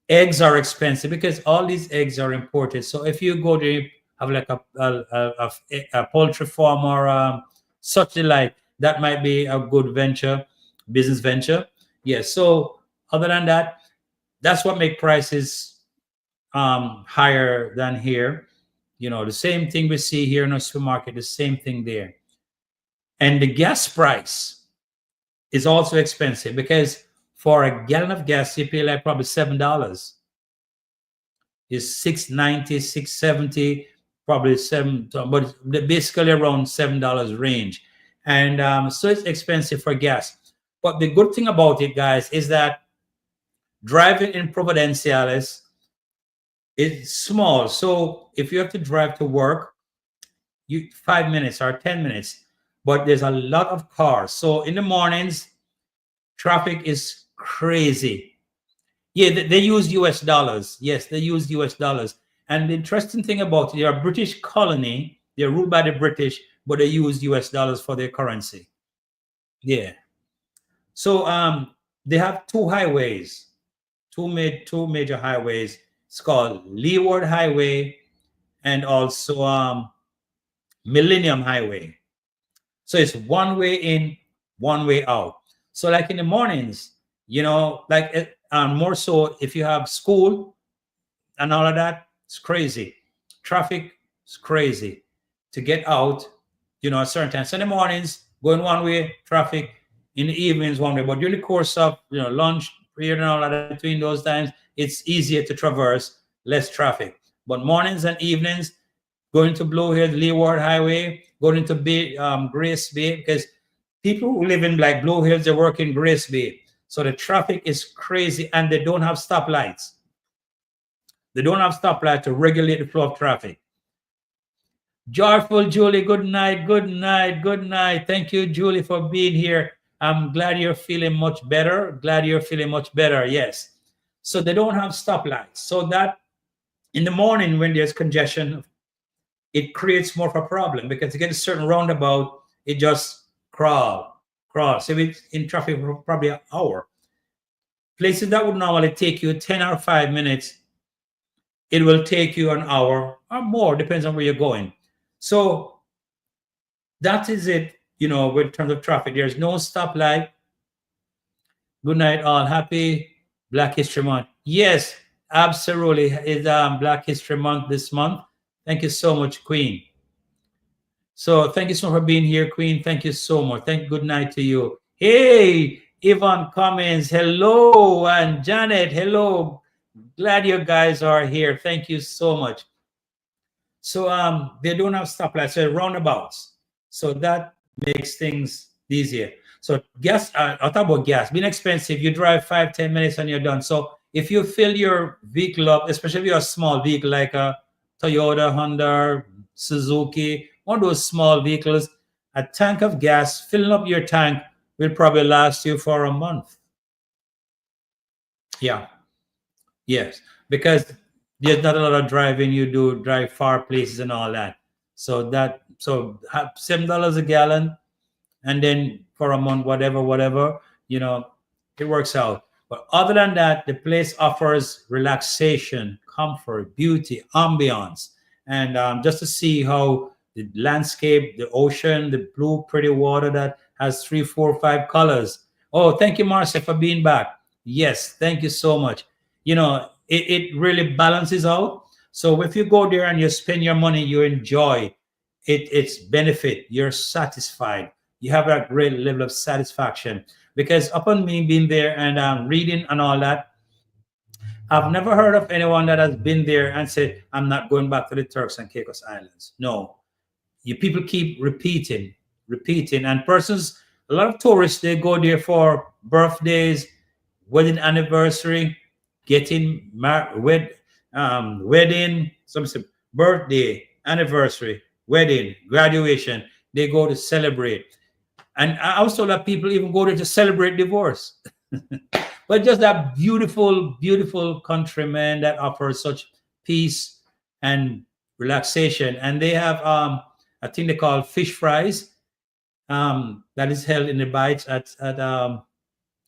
Eggs are expensive because all these eggs are imported. So if you go there, have like a poultry farm or such like that, might be a good venture, business venture. Yes. So other than that, that's what make prices higher than here. You know, the same thing we see here in a supermarket, the same thing there. And the gas price is also expensive because for a gallon of gas, you pay like probably $7. Is 6.90, 6.70, probably seven, but basically around $7 range. And so it's expensive for gas. But the good thing about it, guys, is that driving in Providenciales is small. So if you have to drive to work, you 5 minutes or 10 minutes, but there's a lot of cars. So in the mornings, traffic is crazy. Yeah, they use US dollars. Yes, they use US dollars. And the interesting thing about it, they're a British colony. They're ruled by the British, but they use US dollars for their currency. Yeah. So they have two highways, two major highways. It's called Leeward Highway and also Millennium Highway. So it's one way in, one way out. So like in the mornings, you know, like more so if you have school and all of that, it's crazy. Traffic is crazy to get out, you know, at certain times. So in the mornings, going one way, traffic. In the evenings, one way. But during the course of, you know, lunch period and all of that, between those times, it's easier to traverse, less traffic. But mornings and evenings, going to Blue Hill, Leeward Highway, going to Grace Bay, because people who live in like Blue Hills, they work in Grace Bay. So the traffic is crazy and they don't have stoplights. They don't have stoplights to regulate the flow of traffic. Joyful Julie, good night, good night, good night. Thank you, Julie, for being here. I'm glad you're feeling much better. Glad you're feeling much better. Yes. So they don't have stoplights. So that in the morning when there's congestion, it creates more of a problem because to get a certain roundabout, it just crawl. So it's in traffic for probably an hour. Places that would normally take you 10 or 5 minutes, it will take you an hour or more, depends on where you're going. So that is it, you know, in terms of traffic. There's no stoplight. Good night, all. Happy Black History Month. Yes, absolutely. It's Black History Month this month. Thank you so much, Queen. So thank you so much for being here, Queen. Thank you so much. Good night to you. Hey, Yvonne Cummins, hello. And Janet, hello. Glad you guys are here. Thank you so much. So they don't have stoplights, so roundabouts. So that makes things easier. So gas, I'll talk about gas. Being expensive, you drive 5-10 minutes and you're done. So if you fill your vehicle up, especially if you're a small vehicle like a Toyota, Honda, Suzuki, one of those small vehicles, a tank of gas, filling up your tank will probably last you for a month. Yeah. Yes. Because there's not a lot of driving. You do drive far places and all that. So $7 a gallon, and then for a month, whatever, you know, it works out. But other than that, the place offers relaxation, comfort, beauty, ambiance, and just to see how the landscape, the ocean, the blue, pretty water that has 3, 4, 5 colors. Oh, thank you, Marcia, for being back. Yes, thank you so much. You know, it really balances out. So if you go there and you spend your money, you enjoy it, it's benefit, you're satisfied, you have a great level of satisfaction. Because upon me being there and reading and all that, I've never heard of anyone that has been there and said, I'm not going back to the Turks and Caicos Islands. No, you people keep repeating, and persons, a lot of tourists, they go there for birthdays, wedding anniversary, getting married, wedding, some birthday, anniversary, wedding, graduation. They go to celebrate. And I also let people even go there to celebrate divorce. But just that beautiful, beautiful country, man, that offers such peace and relaxation. And they have a thing they call fish fries that is held in the bites at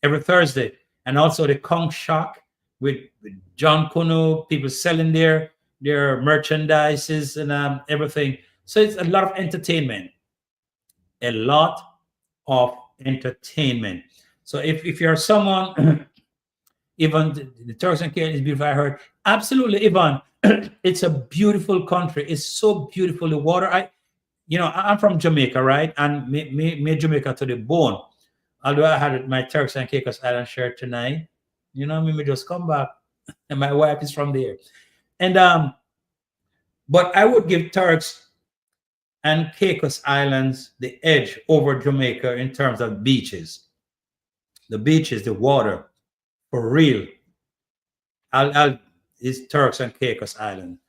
every Thursday. And also the Conch Shock with John Kuno, people selling their merchandises and everything. So it's a lot of entertainment, a lot of entertainment. So if you're someone, even the Turks and Caicos is beautiful, I heard. Absolutely, Ivan. It's a beautiful country. It's so beautiful. The water, I'm from Jamaica, right? And me Jamaica to the bone. Although I had my Turks and Caicos Island shirt tonight, me just come back, and my wife is from there. And but I would give Turks and Caicos Islands the edge over Jamaica in terms of beaches. The beaches, the water, for real. It's Turks and Caicos Island.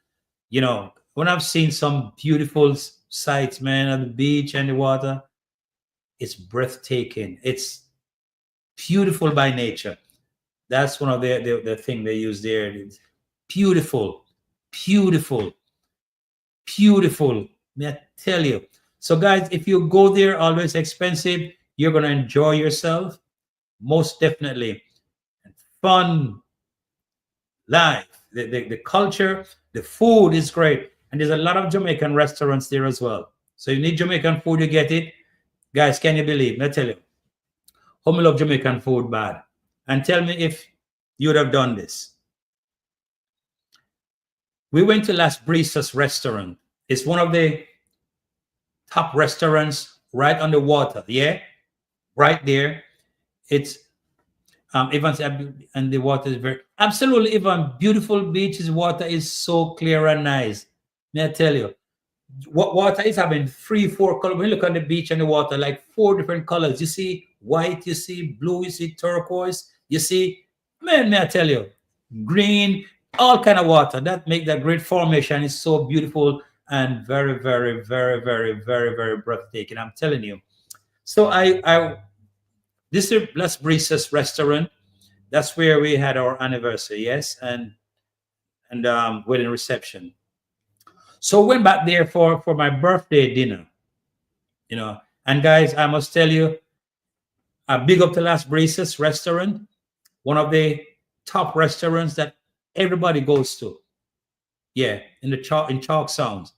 When I've seen some beautiful sights, man, on the beach and the water, it's breathtaking. It's beautiful by nature. That's one of the thing they use there. It's beautiful, beautiful, beautiful. May I tell you? So, guys, if you go there, although it's expensive, you're gonna enjoy yourself, most definitely. Fun, life, the culture, the food is great, and there's a lot of Jamaican restaurants there as well. So you need Jamaican food, you get it, guys. Can you believe? I tell you, how me love Jamaican food bad. And tell me if you would have done this. We went to Las Brisas restaurant. It's one of the top restaurants right on the water. Yeah, right there. It's Ivan said, and the water is very absolutely, Ivan, beautiful beaches. Water is so clear and nice. May I tell you, what water is having 3-4 colors. When you look at the beach and the water, like 4 different colors. You see white, you see blue, you see turquoise, you see, man, may I tell you, green, all kind of water. That make that great formation is so beautiful and very, very, very, very, very, very breathtaking. I'm telling you. So this is Las Brisas restaurant. That's where we had our anniversary, yes, and wedding reception. So went back there for my birthday dinner, And guys, I must tell you, a big up to Las Brisas restaurant, one of the top restaurants that everybody goes to. Yeah, in Chalk Sounds.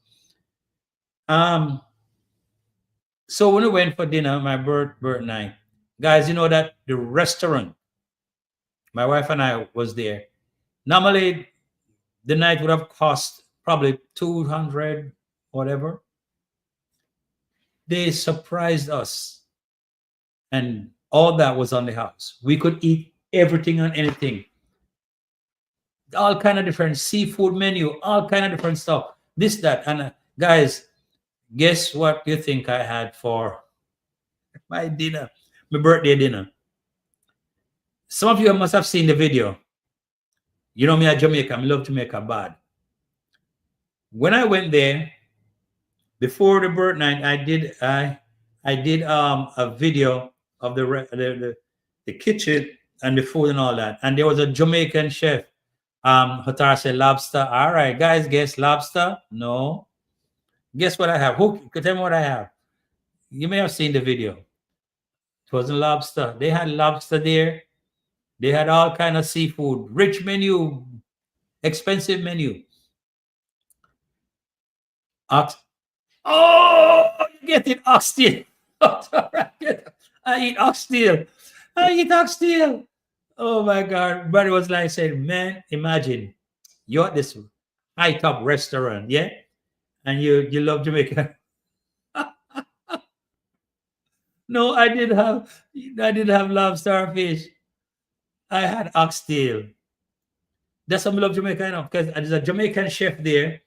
So when we went for dinner, my birthday night, guys, you know that the restaurant, my wife and I was there. Normally, the night would have cost probably 200, whatever. They surprised us, and all that was on the house. We could eat everything and anything. All kind of different seafood menu, all kind of different stuff. This, that, and guys, guess what you think I had for my dinner, my birthday dinner? Some of you must have seen the video. You know me at Jamaica. I love Jamaica bad. When I went there before the bird night, I did a video of the kitchen and the food and all that. And there was a Jamaican chef. Hotar said lobster. All right, guys, guess lobster? No. Guess what I have? Who could tell me what I have? You may have seen the video. It wasn't lobster. They had lobster there. They had all kind of seafood, rich menu, expensive menu. Ox. Oh, you get it, oxtail. I eat oxtail. I eat oxtail. Oh my God. But it was like saying, man, imagine you're at this high top restaurant, yeah? And you love Jamaica. No, I didn't have lobster fish. I had oxtail. That's what I love Jamaica, because there's a Jamaican chef there.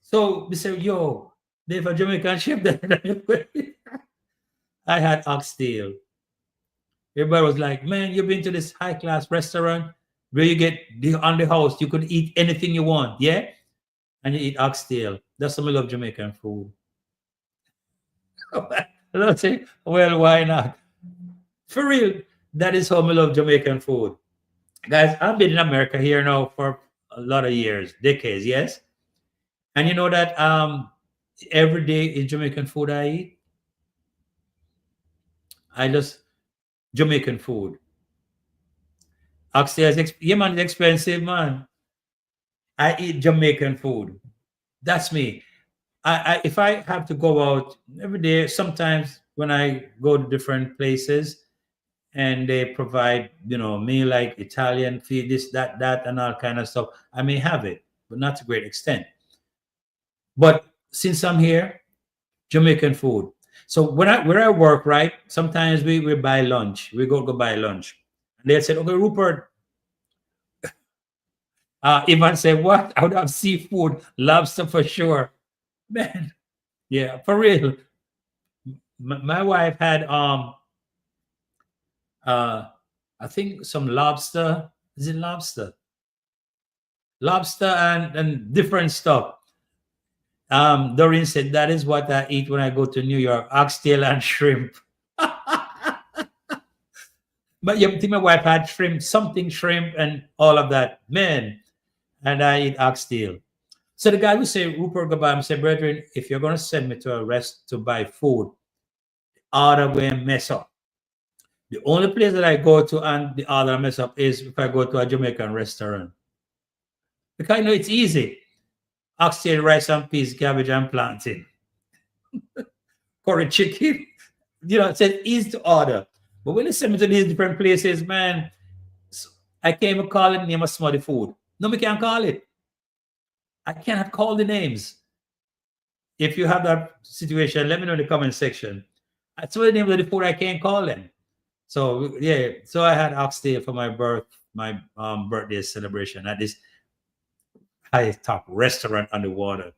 So we say, yo, there's a Jamaican chef there. I had oxtail. Everybody was like, man, you've been to this high class restaurant where you get on the house, you could eat anything you want, yeah? And you eat oxtail. That's what I love Jamaican food. Let's say, well, why not? For real, that is how I love Jamaican food. Guys, I've been in America here now for a lot of years, decades, yes? And you know that every day is Jamaican food I eat. Jamaican food. Oxtail is yeah, man, it's expensive, man. I eat Jamaican food. That's me. If I have to go out every day, sometimes when I go to different places and they provide, me like Italian feed, this, that, and all kind of stuff, I may have it, but not to great extent. But since I'm here, Jamaican food. So where I work, right? Sometimes we buy lunch. We go buy lunch. And they said, okay, Rupert. Ivan said, what? I would have seafood, lobster for sure. Man, yeah, for real. My wife had I think some lobster. Is it lobster? Lobster and different stuff. Doreen said that is what I eat when I go to New York: oxtail and shrimp. But yeah, I think my wife had shrimp, something shrimp, and all of that. Man, and I eat oxtail. So the guy would say, Rupert Gabam said, brethren, if you're going to send me to a rest to buy food, order will mess up. The only place that I go to and the order mess up is if I go to a Jamaican restaurant. Because I know it's easy. Oxtail, rice and peas, cabbage and plantain. Curry chicken. It's easy to order. But when they send me to these different places, man, I can't even call it the name of some of the food. No, we can't call it. I cannot call the names. If you have that situation, let me know in the comment section. That's what the name of the food I can't call them. So yeah, so I had oxtail for my birthday celebration at this high top restaurant on the water.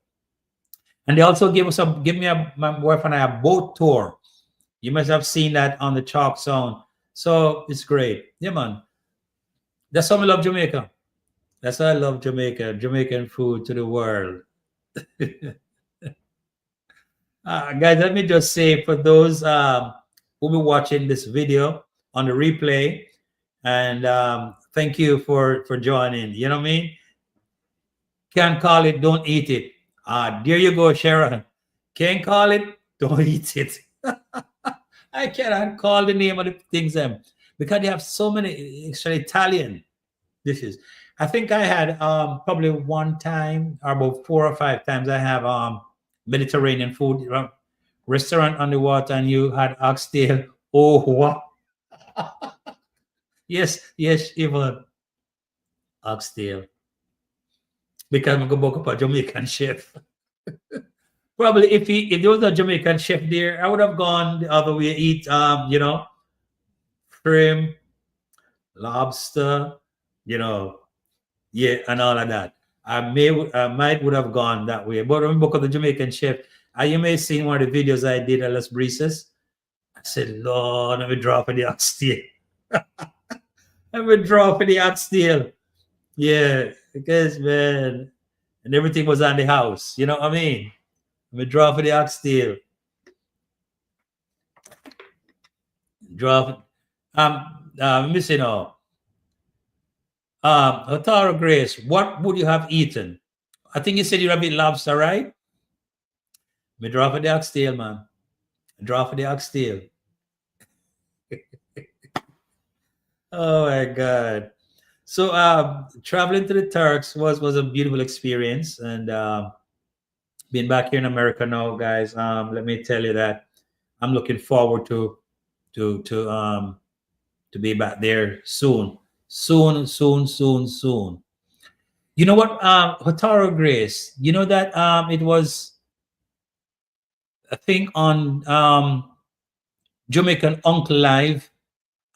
And they also give me my wife and I a boat tour. You must have seen that on the Chalk Zone. So it's great. Yeah, man. That's why I love Jamaica. That's why I love Jamaica. Jamaican food to the world. Guys, let me just say for those who will be watching this video on the replay, and thank you for joining. You know what I mean? Can't call it, don't eat it. There you go, Sharon. Can't call it, don't eat it. I cannot call the name of the things because they have so many extra Italian dishes. I think I had probably one time or about 4 or 5 times I have Mediterranean food restaurant on the water, and you had oxtail. Oh, what? yes, even oxtail. Because I'm going to book up a Jamaican chef. Probably if there was a Jamaican chef there, I would have gone the other way, eat shrimp, lobster, yeah, and all of that. I might would have gone that way. But when we book up the Jamaican chef, you may have seen one of the videos I did at Las Brisas. I said, Lord, let me draw for the oxtail. Let me draw for the oxtail. Yeah, because, man, and everything was on the house. You know what I mean? Let me draw for the oxtail. Draw. Let me see now. Otaro Grace, what would you have eaten? I think you said you have eaten lobster, right? Let me draw for the oxtail, man. Draw for the oxtail. Oh my God. So traveling to the Turks was a beautiful experience, and being back here in America now, guys, let me tell you that I'm looking forward to be back there soon. Soon. You know what, Hotaro Grace, you know that it was a thing on Jamaican Uncle Live.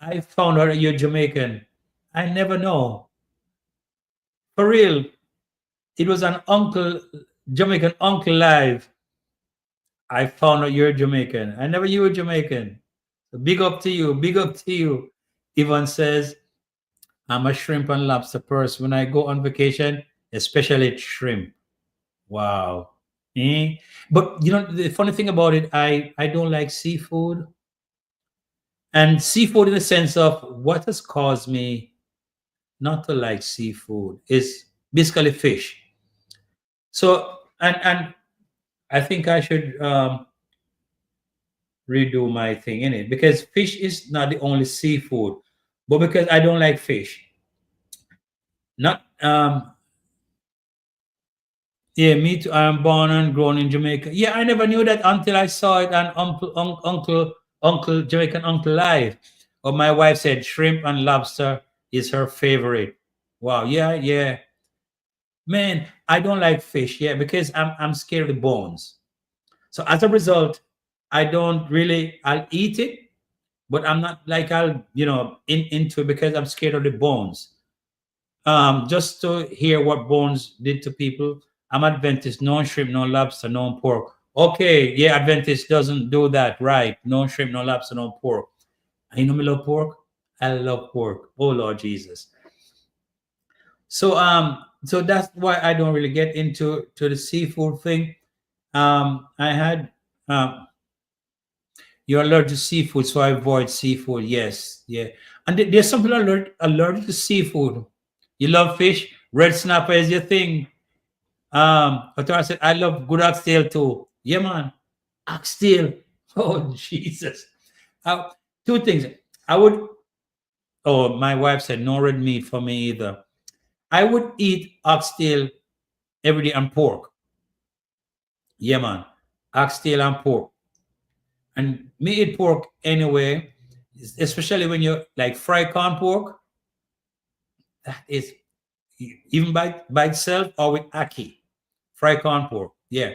I found out you're Jamaican. I never know. For real. It was an Jamaican Uncle Live. I found out you're Jamaican. I never knew you were Jamaican. So big up to you. Big up to you. Ivan says, I'm a shrimp and lobster person when I go on vacation, especially shrimp. Wow. But the funny thing about it, I don't like seafood. And seafood in the sense of what has caused me not to like seafood is basically fish. So and I think I should redo my thing in it, because fish is not the only seafood, but because I don't like fish. Not Yeah, me too. I'm born and grown in Jamaica. Yeah, I never knew that until I saw it on Uncle Jamaican Uncle Live. Or my wife said shrimp and lobster is her favorite. Wow, yeah, yeah. Man, I don't like fish, yeah, because I'm scared of the bones. So as a result, I don't really I'll eat it, but I'm not like I'll, into it because I'm scared of the bones. Just to hear what bones did to people. I'm Adventist, no shrimp, no lobster, no pork. Okay, yeah, Adventist doesn't do that, right? No shrimp, no lobster, no pork. You know me love pork? I love pork. Oh Lord Jesus. So that's why I don't really get into the seafood thing. I had You're allergic to seafood, so I avoid seafood. Yes, yeah. And there's some people allergic to seafood. You love fish, red snapper is your thing. But I said I love good oxtail too. Yeah, man, oxtail. Oh Jesus. Uh, Two things. I would. Oh, my wife said no red meat for me either. I would eat oxtail every day and pork. Yeah, man, oxtail and pork. And me eat pork anyway, especially when you like fry corn pork. That is even by itself or with ackee, fry corn pork. Yeah.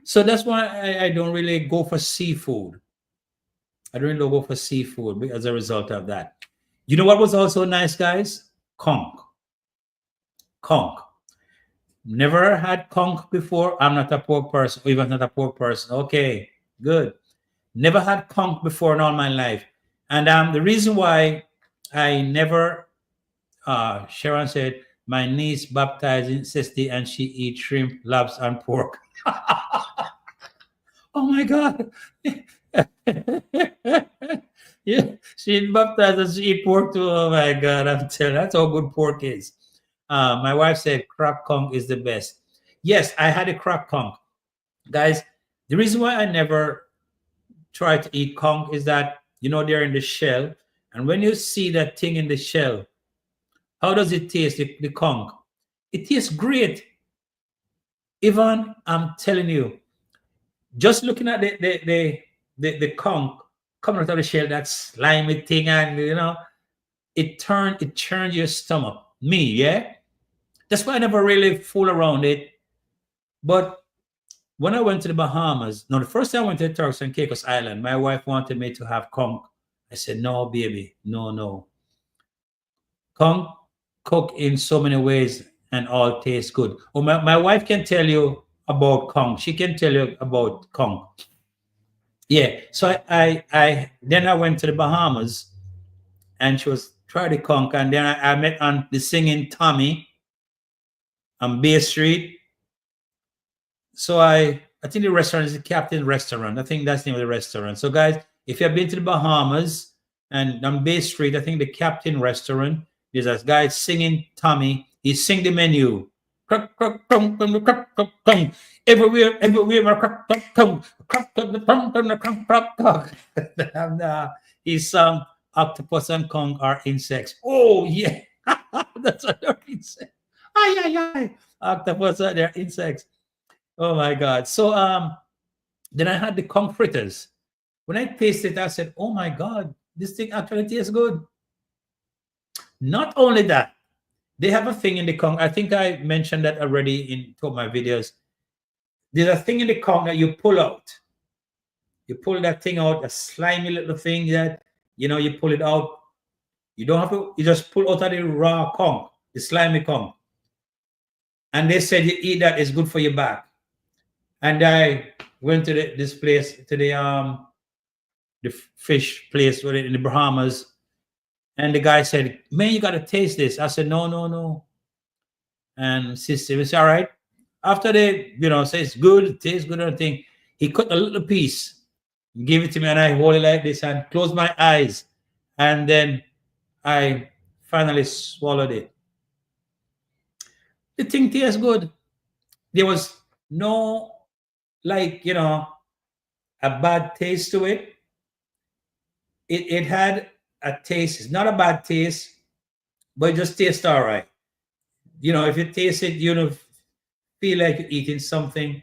So that's why I don't really go for seafood. I don't really go for seafood as a result of that. You know what was also nice, guys? Conch. Conch. Never had conch before. I'm not a pork person, even not a pork person. Okay, good. Never had conch before in all my life. And the reason why I never, Sharon said, my niece baptized in Sisti and she eats shrimp, lobster, and pork. Oh my God. Yeah, she baptized and she eat pork too. Oh my God. I'm telling you, that's how good pork is. My wife said crab conch is the best. Yes, I had a crab conch. Guys, the reason why I never try to eat conch is that, they're in the shell. And when you see that thing in the shell, how does it taste, the conch? It tastes great. Ivan, I'm telling you, just looking at the conch coming out of the shell, that slimy thing, and it turns your stomach. Me, yeah. That's why I never really fool around it. But when I went to the Bahamas, no, the first time I went to Turks and Caicos Island, my wife wanted me to have conch. I said, no, baby, no, no. Conch cook in so many ways and all taste good. Oh, my wife can tell you about conch. She can tell you about conch. Yeah. So I then I went to the Bahamas and she was trying to conch, and then I met on the singing Tommy on Bay Street. So I think the restaurant is the Captain Restaurant. I think that's the name of the restaurant. So guys, if you've been to the Bahamas and on Bay Street, I think the Captain Restaurant, there's a guy singing Tommy. He sing the menu. Everywhere, and he sung octopus and conch are insects. Oh yeah, that's another insect. Ay ay ay, octopus are they're insects. Oh my God. So then I had the conch fritters. When I tasted it, I said, oh my God, this thing actually tastes good. Not only that, they have a thing in the conch. I think I mentioned that already in two of my videos. There's a thing in the conch that you pull out. You pull that thing out, a slimy little thing that, you pull it out. You don't have to, you just pull out of the raw conch, the slimy conch. And they said you eat that, it's good for your back. And I went to this place, to the fish place in the Bahamas, and the guy said, "Man, you gotta taste this." I said, "No, no, no." And sister, it's all right. After they, say it's good, it tastes good, and everything, he cut a little piece, gave it to me, and I hold it like this and closed my eyes, and then I finally swallowed it. The thing tastes good. There was no, like, a bad taste to it. It had a taste. It's not a bad taste, but it just tastes all right. You know, if you taste it, you know, feel like you're eating something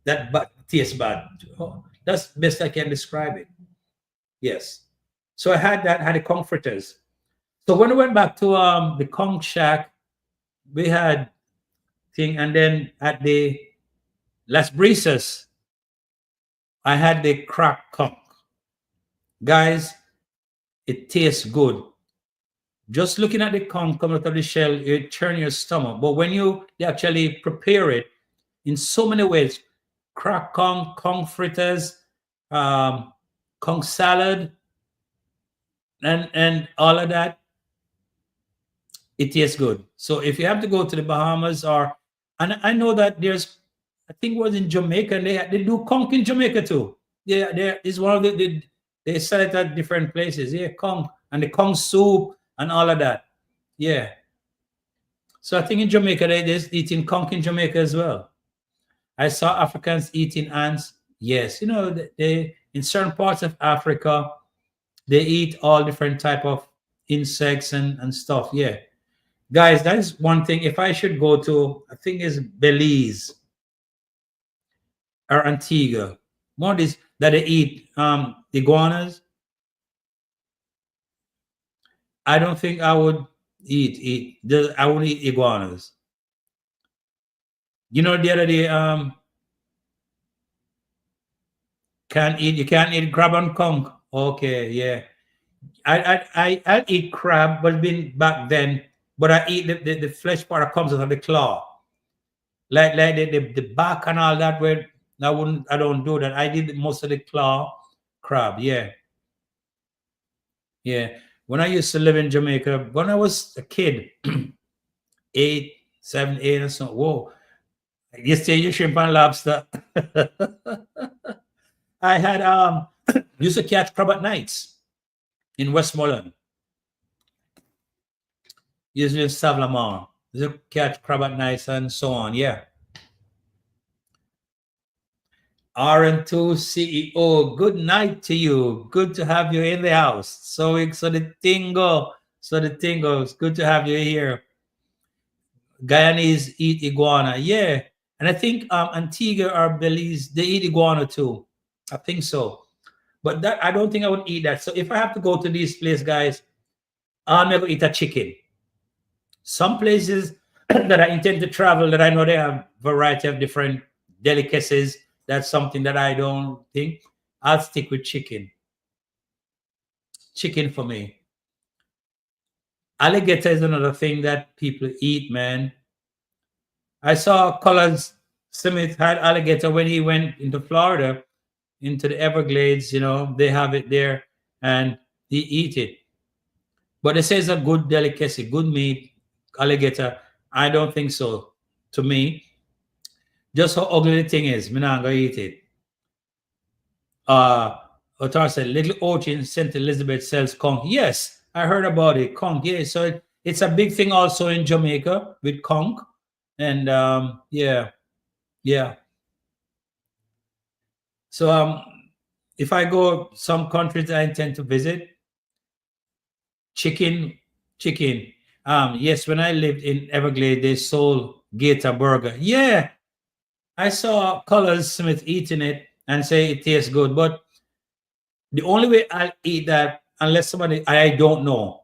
that tastes bad. Oh, that's best I can describe it. Yes. So I had that, had the comforters. So when we went back to the Conch Shack, we had thing, and then at the Las Brisas, I had the cracked conch. Guys, it tastes good. Just looking at the conch coming out of the shell, it turn your stomach. But when you actually prepare it in so many ways, cracked conch, conch fritters, conch salad, and all of that, it tastes good. So if you have to go to the Bahamas, or and I know that there's, I think it was in Jamaica, and they do conch in Jamaica too. Yeah, there is one of they sell it at different places. Yeah, conch and the conch soup and all of that. Yeah. So I think in Jamaica they're eating conch in Jamaica as well. I saw Africans eating ants. Yes, you know they in certain parts of Africa they eat all different type of insects and stuff. Yeah, guys, that is one thing. If I should go to, I think it's Belize or Antigua. One is that they eat iguanas. I don't think I would eat. I would eat iguanas. You know, the other day, you can't eat crab and conch. Okay, yeah. I eat crab, but been back then. But I eat the flesh part that comes out of the claw, like the back and all that. Where I don't do that. I did most of the claw crab. Yeah, yeah. When I used to live in Jamaica, when I was a kid, 8, 7, 8, or so. Whoa, you say you shrimp and lobster. I had used to catch crab at nights in Westmoreland. Usually in Savlamar. Used to catch crab at nights and so on. Yeah. RN2 CEO, good night to you. Good to have you in the house. So the tingo. So the tingo. It's good to have you here. Guyanese eat iguana. Yeah. And I think Antigua or Belize, they eat iguana too. I think so. But that I don't think I would eat that. So if I have to go to these places, guys, I'm never eat a chicken. Some places that I intend to travel that I know they have variety of different delicacies. That's something that I don't think. I'll stick with chicken. Chicken for me. Alligator is another thing that people eat, man. I saw Collins Smith had alligator when he went into Florida, into the Everglades. You know, they have it there, and he eat it. But they say it's a good delicacy, good meat, alligator. I don't think so. To me, just how ugly the thing is, me not gonna eat it. Otar said, Little Oach in St. Elizabeth sells conch. Yes, I heard about it. Conch, yeah. So it's a big thing also in Jamaica with conch. And yeah. So if I go some countries I intend to visit, chicken. Yes, when I lived in Everglades, they sold gator burger. Yeah, I saw Colors Smith eating it and say it tastes good, but the only way I'll eat that unless somebody I don't know.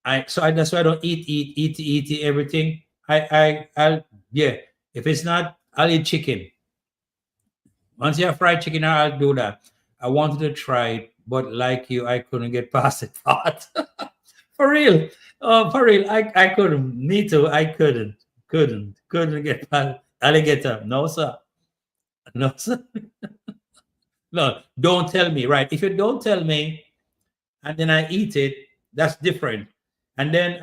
That's why I don't eat everything. I'll yeah. If it's not, I'll eat chicken. Once you have fried chicken, I'll do that. I wanted to try it, but like you, I couldn't get past the thought. For real. Oh, for real. I couldn't. Me too. I couldn't. Couldn't get past alligator. No, sir. No, sir. No, don't tell me. Right. If you don't tell me and then I eat it, that's different. And then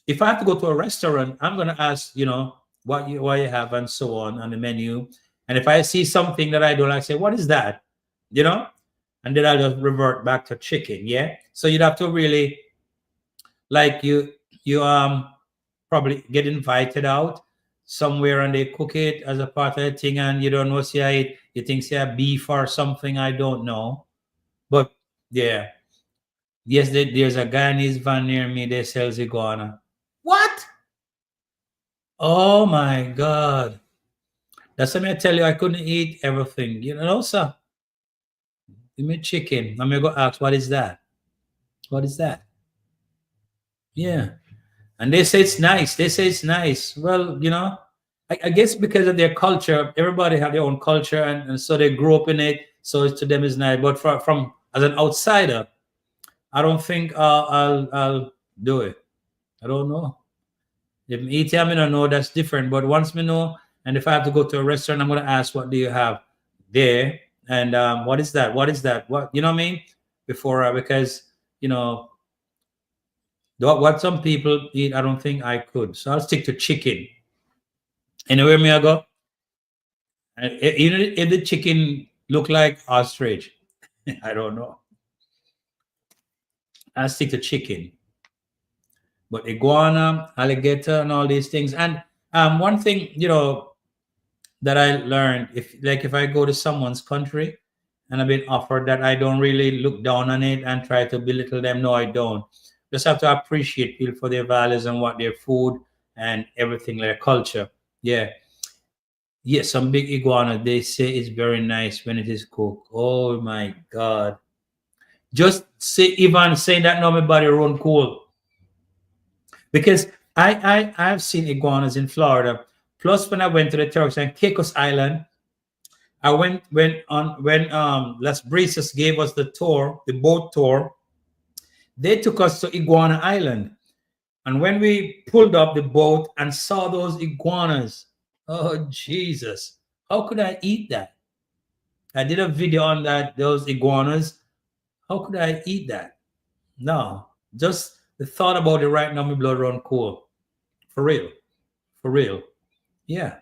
if I have to go to a restaurant, I'm gonna ask, what you have and so on the menu. And if I see something that I don't like, I say, what is that? And then I'll just revert back to chicken. Yeah. So you'd have to really like you probably get invited out. somewhere and they cook it as a part of the thing, and you don't know say it, you think say a beef or something, I don't know. But yeah. Yes, there's a Guyanese van near me, they sells iguana. What? Oh my God. That's what I tell you, I couldn't eat everything. You know, sir. Give me chicken. I'm gonna go ask, what is that? What is that? Yeah. And they say it's nice. They say it's nice. Well, I guess because of their culture, everybody have their own culture, and so they grew up in it. So to them is nice. But from as an outsider, I don't think I'll do it. I don't know. If me eat, I don't know, that's different. But once me know, and if I have to go to a restaurant, I'm gonna ask, what do you have there? And what is that? What is that? What, you know what I mean? Before because you know what some people eat, I don't think I could. So I'll stick to chicken. Anywhere me I go, and even if the chicken look like ostrich, I don't know. I'll stick to chicken. But iguana, alligator, and all these things. And one thing, that I learned, if I go to someone's country and I've been offered that, I don't really look down on it and try to belittle them. No, I don't. Just have to appreciate people for their values and what their food and everything, their culture. Yeah. Yeah, some big iguana, they say it's very nice when it is cooked. Oh my God. Just say even saying that now my body run cold. Because I've seen iguanas in Florida. Plus when I went to the Turks and Caicos Island, I went when Las Brisas gave us the tour, the boat tour. They took us to Iguana Island, and when we pulled up the boat and saw those iguanas, oh Jesus, how could I eat that? I did a video on that, those iguanas. How could I eat that? No, just the thought about it right now, my blood run cold. For real, for real. Yeah,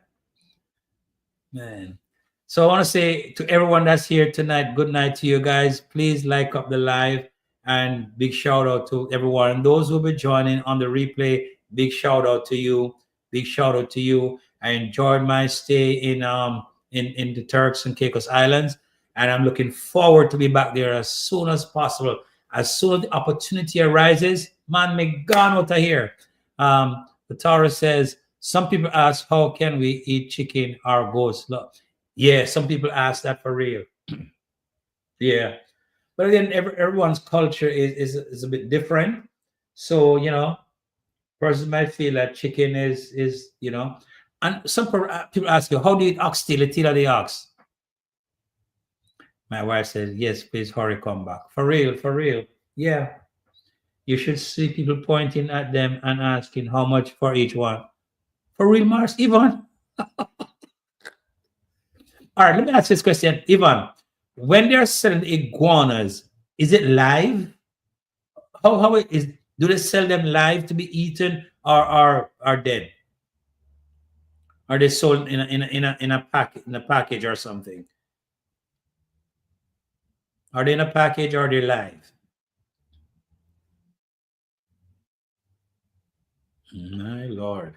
man. So I want to say to everyone that's here tonight, good night to you guys. Please like up the live, and big shout out to everyone. And those who will be joining on the replay, big shout out to you. Big shout out to you. I enjoyed my stay in the Turks and Caicos Islands, and I'm looking forward to be back there as soon as possible. As soon as the opportunity arises, man, me gone out of here. The Taurus says, some people ask, how can we eat chicken or ghost? Look, yeah, some people ask that for real. Yeah. But again, everyone's culture is a bit different. So, person might feel that chicken is. And some people ask you, how do you eat oxtail? The tail of the ox. My wife says, yes, please hurry, come back. For real, for real. Yeah. You should see people pointing at them and asking how much for each one. For real, Mars, Ivan? All right, let me ask this question. Ivan, when they're selling iguanas, is it live? How it is, do they sell them live to be eaten, or are dead? Are they sold in a package or something? Are they in a package or are they live? My Lord.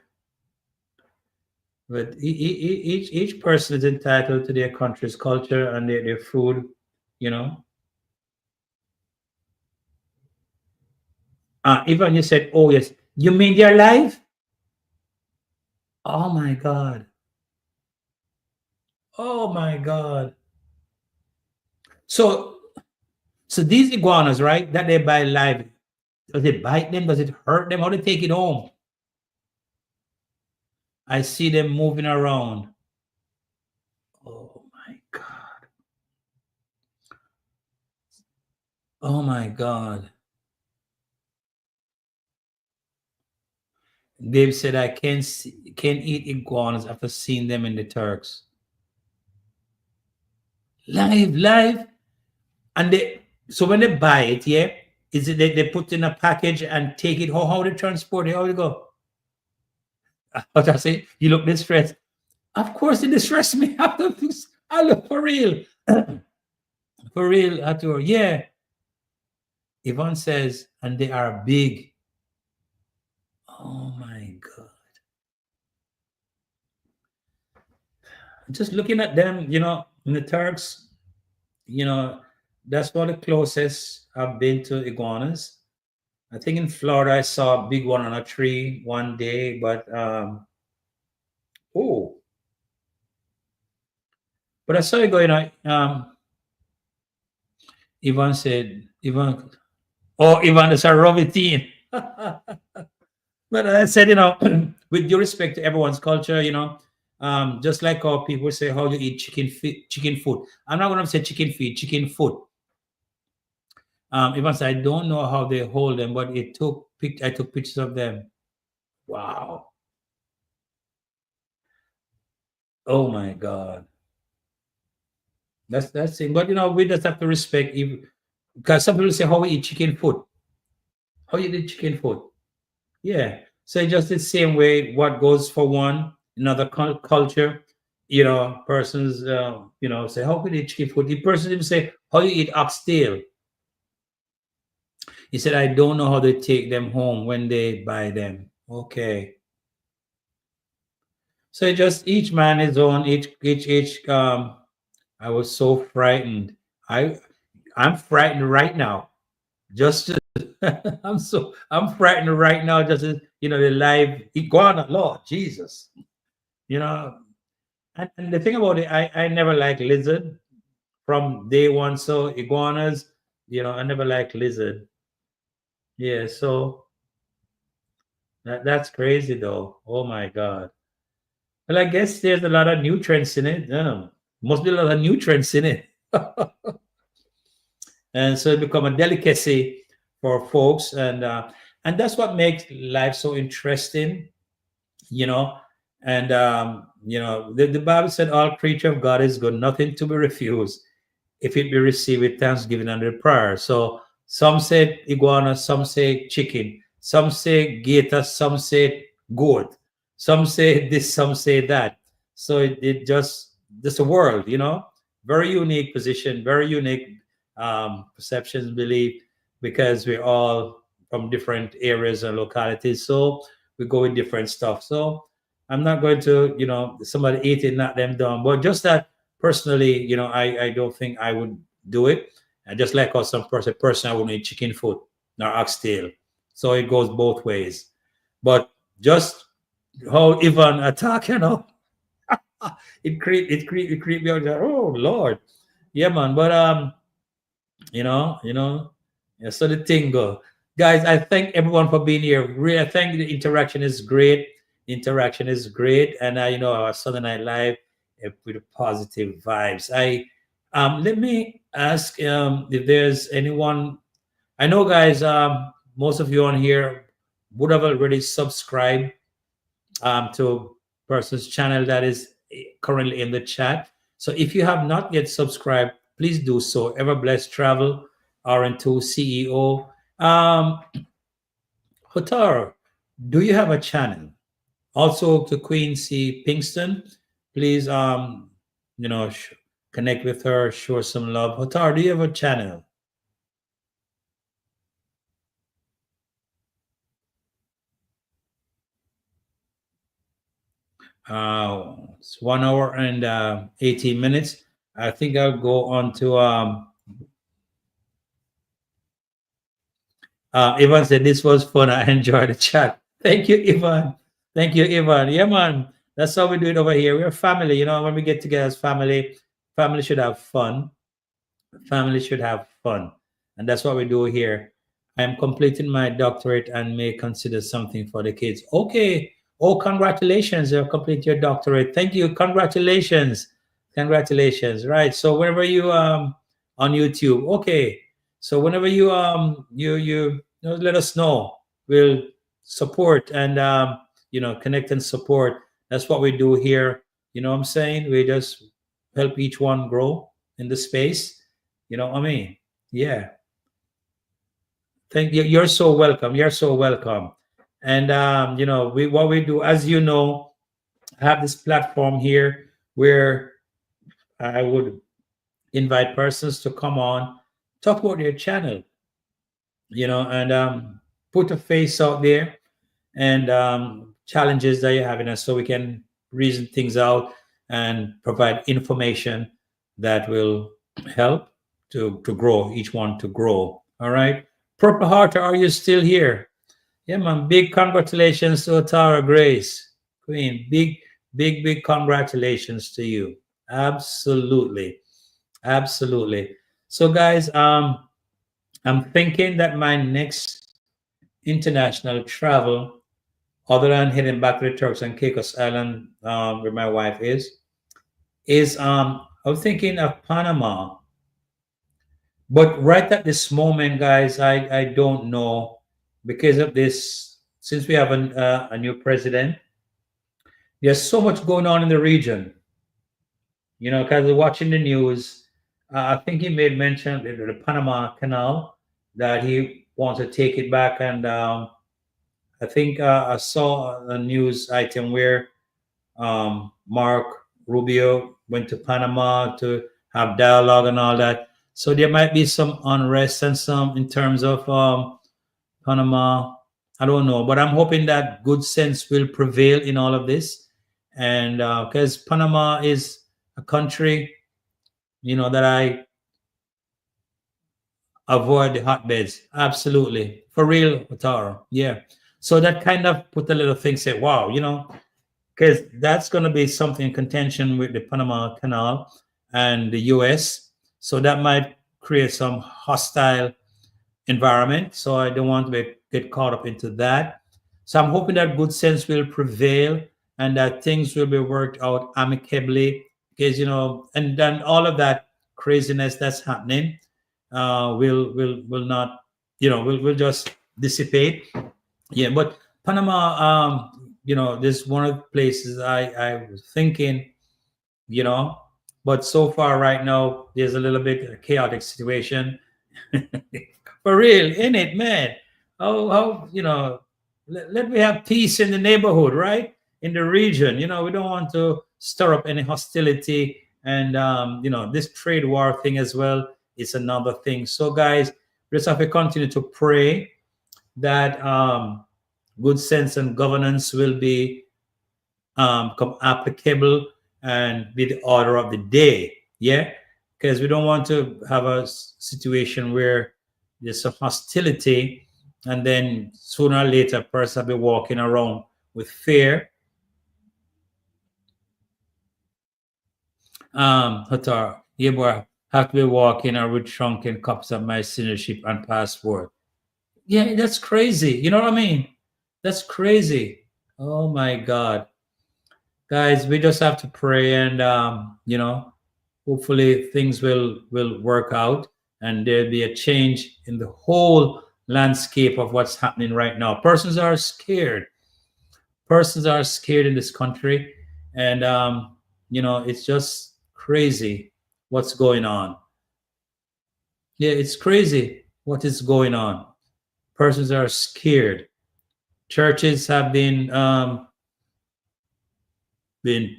But each person is entitled to their country's culture and their food, you know. Even you said, oh yes, you mean they're live? Oh my God. Oh my God. So these iguanas, right, that they buy live, does it bite them? Does it hurt them? How do they take it home? I see them moving around. Oh my God. Oh my God. Dave said I can't eat iguanas after seeing them in the Turks. Live. And so when they buy it, yeah, is it they put in a package and take it? How they transport it? How they go? What I say? You look distressed. Of course, it distressed me. I look for real. For real, Arthur. Yeah. Yvonne says, and they are big. Oh my God. just looking at them, in the Turks, you know, that's one of the closest I've been to iguanas. I think in Florida I saw a big one on a tree one day, but oh, but I saw it going. Ivan said, Ivan, oh, Ivan is a Rovitin. But I said, with due respect to everyone's culture, just like how people say how you eat chicken food. I'm not going to say chicken feet, chicken foot. Even I don't know how they hold them, but I took pictures of them. Wow. Oh my God. That's it. But we just have to respect because some people say how we eat chicken foot. How you eat chicken foot? Yeah. So just the same way what goes for one, another culture, persons say, how could you eat chicken foot? The person even say, how you eat oxtail? He said, I don't know how they take them home when they buy them. Okay. So just each man his own, each I was so frightened. I'm frightened right now. Just I'm frightened right now, just the live iguana, Lord Jesus. And the thing about it, I never liked lizard from day one. So iguanas, I never liked lizard. Yeah, so that's crazy though. Oh my God. Well, I guess there's a lot of nutrients in it. Must be a lot of nutrients in it. And so it become a delicacy for folks, and that's what makes life so interesting, you know. And the Bible said, "All creature of God is good; nothing to be refused, if it be received with thanksgiving and with prayer." So some say iguana, some say chicken, some say gator, some say goat, some say this, some say that. So it just a world, very unique position, very unique perceptions, belief, because we're all from different areas and localities. So we go with different stuff. So I'm not going to, somebody eating, not them down, but just that personally, I don't think I would do it. And just like how some person I wouldn't eat chicken foot nor oxtail. So it goes both ways. But just how Ivan attack, it creep me out. Oh Lord. Yeah, man. But yeah, so the thing go. Guys, I thank everyone for being here. Really, I think the interaction is great. Interaction is great. And our Southern Night Live with positive vibes. Let me ask if there's anyone. I know, guys, most of you on here would have already subscribed to person's channel that is currently in the chat. So if you have not yet subscribed, please do so. Ever Blessed Travel, RN2 CEO. Hotar, do you have a channel? Also to Queen C. Pinkston, please connect with her, show some love. Hotar, do you have a channel? It's 1 hour and 18 minutes. I think I'll go on to Ivan said this was fun. I enjoyed the chat. Thank you, Ivan. Thank you, Ivan. Yeah, man. That's how we do it over here. We're family. When we get together as family, family should have fun. Family should have fun. And that's what we do here. I'm completing my doctorate and may consider something for the kids. Okay. Oh, congratulations. You complete your doctorate. Thank you. Congratulations. Congratulations. Right. So whenever you on YouTube, okay. So whenever you let us know. We'll support and connect and support. That's what we do here. You know what I'm saying? We just help each one grow in the space. You know what I mean? Yeah. Thank you. You're so welcome. You're so welcome. And what we do, as you know, I have this platform here where I would invite persons to come on, talk about their channel, and put a face out there and challenges that you're having, and so we can reason things out and provide information that will help to grow, each one to grow. All right. Purple Heart, are you still here? Yeah, man. Big congratulations to Tara Grace, Queen. Big congratulations to you. Absolutely. Absolutely. So, guys, I'm thinking that my next international travel, other than heading back to the Turks and Caicos Island, where my wife is I'm thinking of Panama. But right at this moment, guys, I don't know because of this. Since we have a new president, there's so much going on in the region. You know, because watching the news, I think he made mention of the Panama Canal that he wants to take it back, and I think I saw a news item where Mark Rubio went to Panama to have dialogue and all that. So there might be some unrest and some in terms of Panama. I don't know, but I'm hoping that good sense will prevail in all of this, and because Panama is a country, you know, that I avoid the hotbeds. Absolutely, for real, Otaro. Yeah. So that kind of put a little thing. Say, wow, you know, because that's going to be something in contention with the Panama Canal and the U.S. So that might create some hostile environment. So I don't want to get caught up into that. So I'm hoping that good sense will prevail and that things will be worked out amicably. Because, you know, and then all of that craziness that's happening will not, you know, will just dissipate. Yeah, but Panama, you know, this is one of the places I was thinking, you know, but so far right now there's a little bit of a chaotic situation. For real, in it, man. How you know, let me have peace in the neighborhood, right? In the region, you know, we don't want to stir up any hostility, and you know, this trade war thing as well is another thing. So, guys, we just have to continue to pray that good sense and governance will be come applicable and be the order of the day. Yeah, because we don't want to have a situation where there's some hostility, and then sooner or later, a person will be walking around with fear. Hatar, yeah, boy, have to be walking or with shrunken copies of my citizenship and passport. Yeah, that's crazy. You know what I mean? That's crazy. Oh my God. Guys, we just have to pray and you know, hopefully things will work out and there'll be a change in the whole landscape of what's happening right now. Persons are scared. Persons are scared in this country, and you know, it's just crazy what's going on. Yeah, it's crazy what is going on. Persons are scared. Churches have been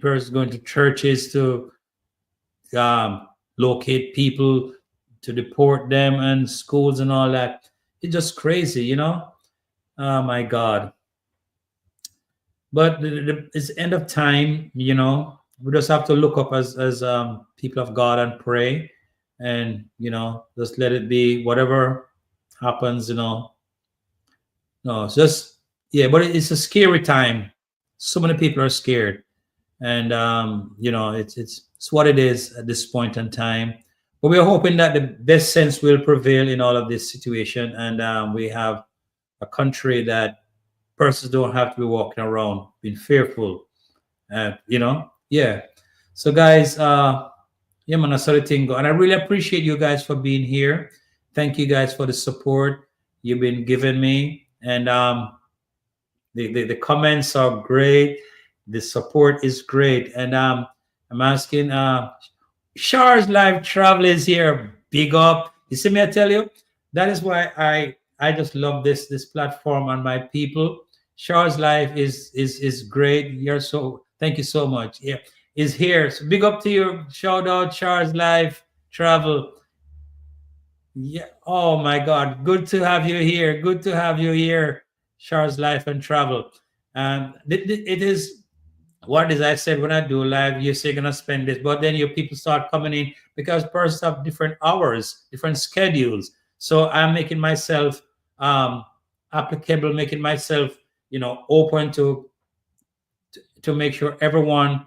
persons going to churches to locate people, to deport them, and schools and all that. It's just crazy, you know. Oh my God! But it's end of time, you know. We just have to look up as people of God and pray, and you know, just let it be. Whatever happens, you know. No, it's just yeah. But it's a scary time. So many people are scared, and you know, it's what it is at this point in time. But we're hoping that the best sense will prevail in all of this situation, and we have a country that persons don't have to be walking around being fearful. You know, yeah. So, guys, yeah, man, I saw the thing go, and I really appreciate you guys for being here. Thank you guys for the support you've been giving me, and the comments are great. The support is great, and I'm asking Char's live travel is here. Big up. You see me, I tell you, that is why I just love this platform and my people. Char's life is great. You're so thank you so much. Yeah, is here. So big up to you. Shout out Char's life travel. Yeah. Oh my God. Good to have you here. Good to have you here. Char's life and travel. It is what is I said when I do live, you say you're gonna spend this, but then your people start coming in because persons have different hours, different schedules. So I'm making myself applicable, making myself, open to make sure everyone,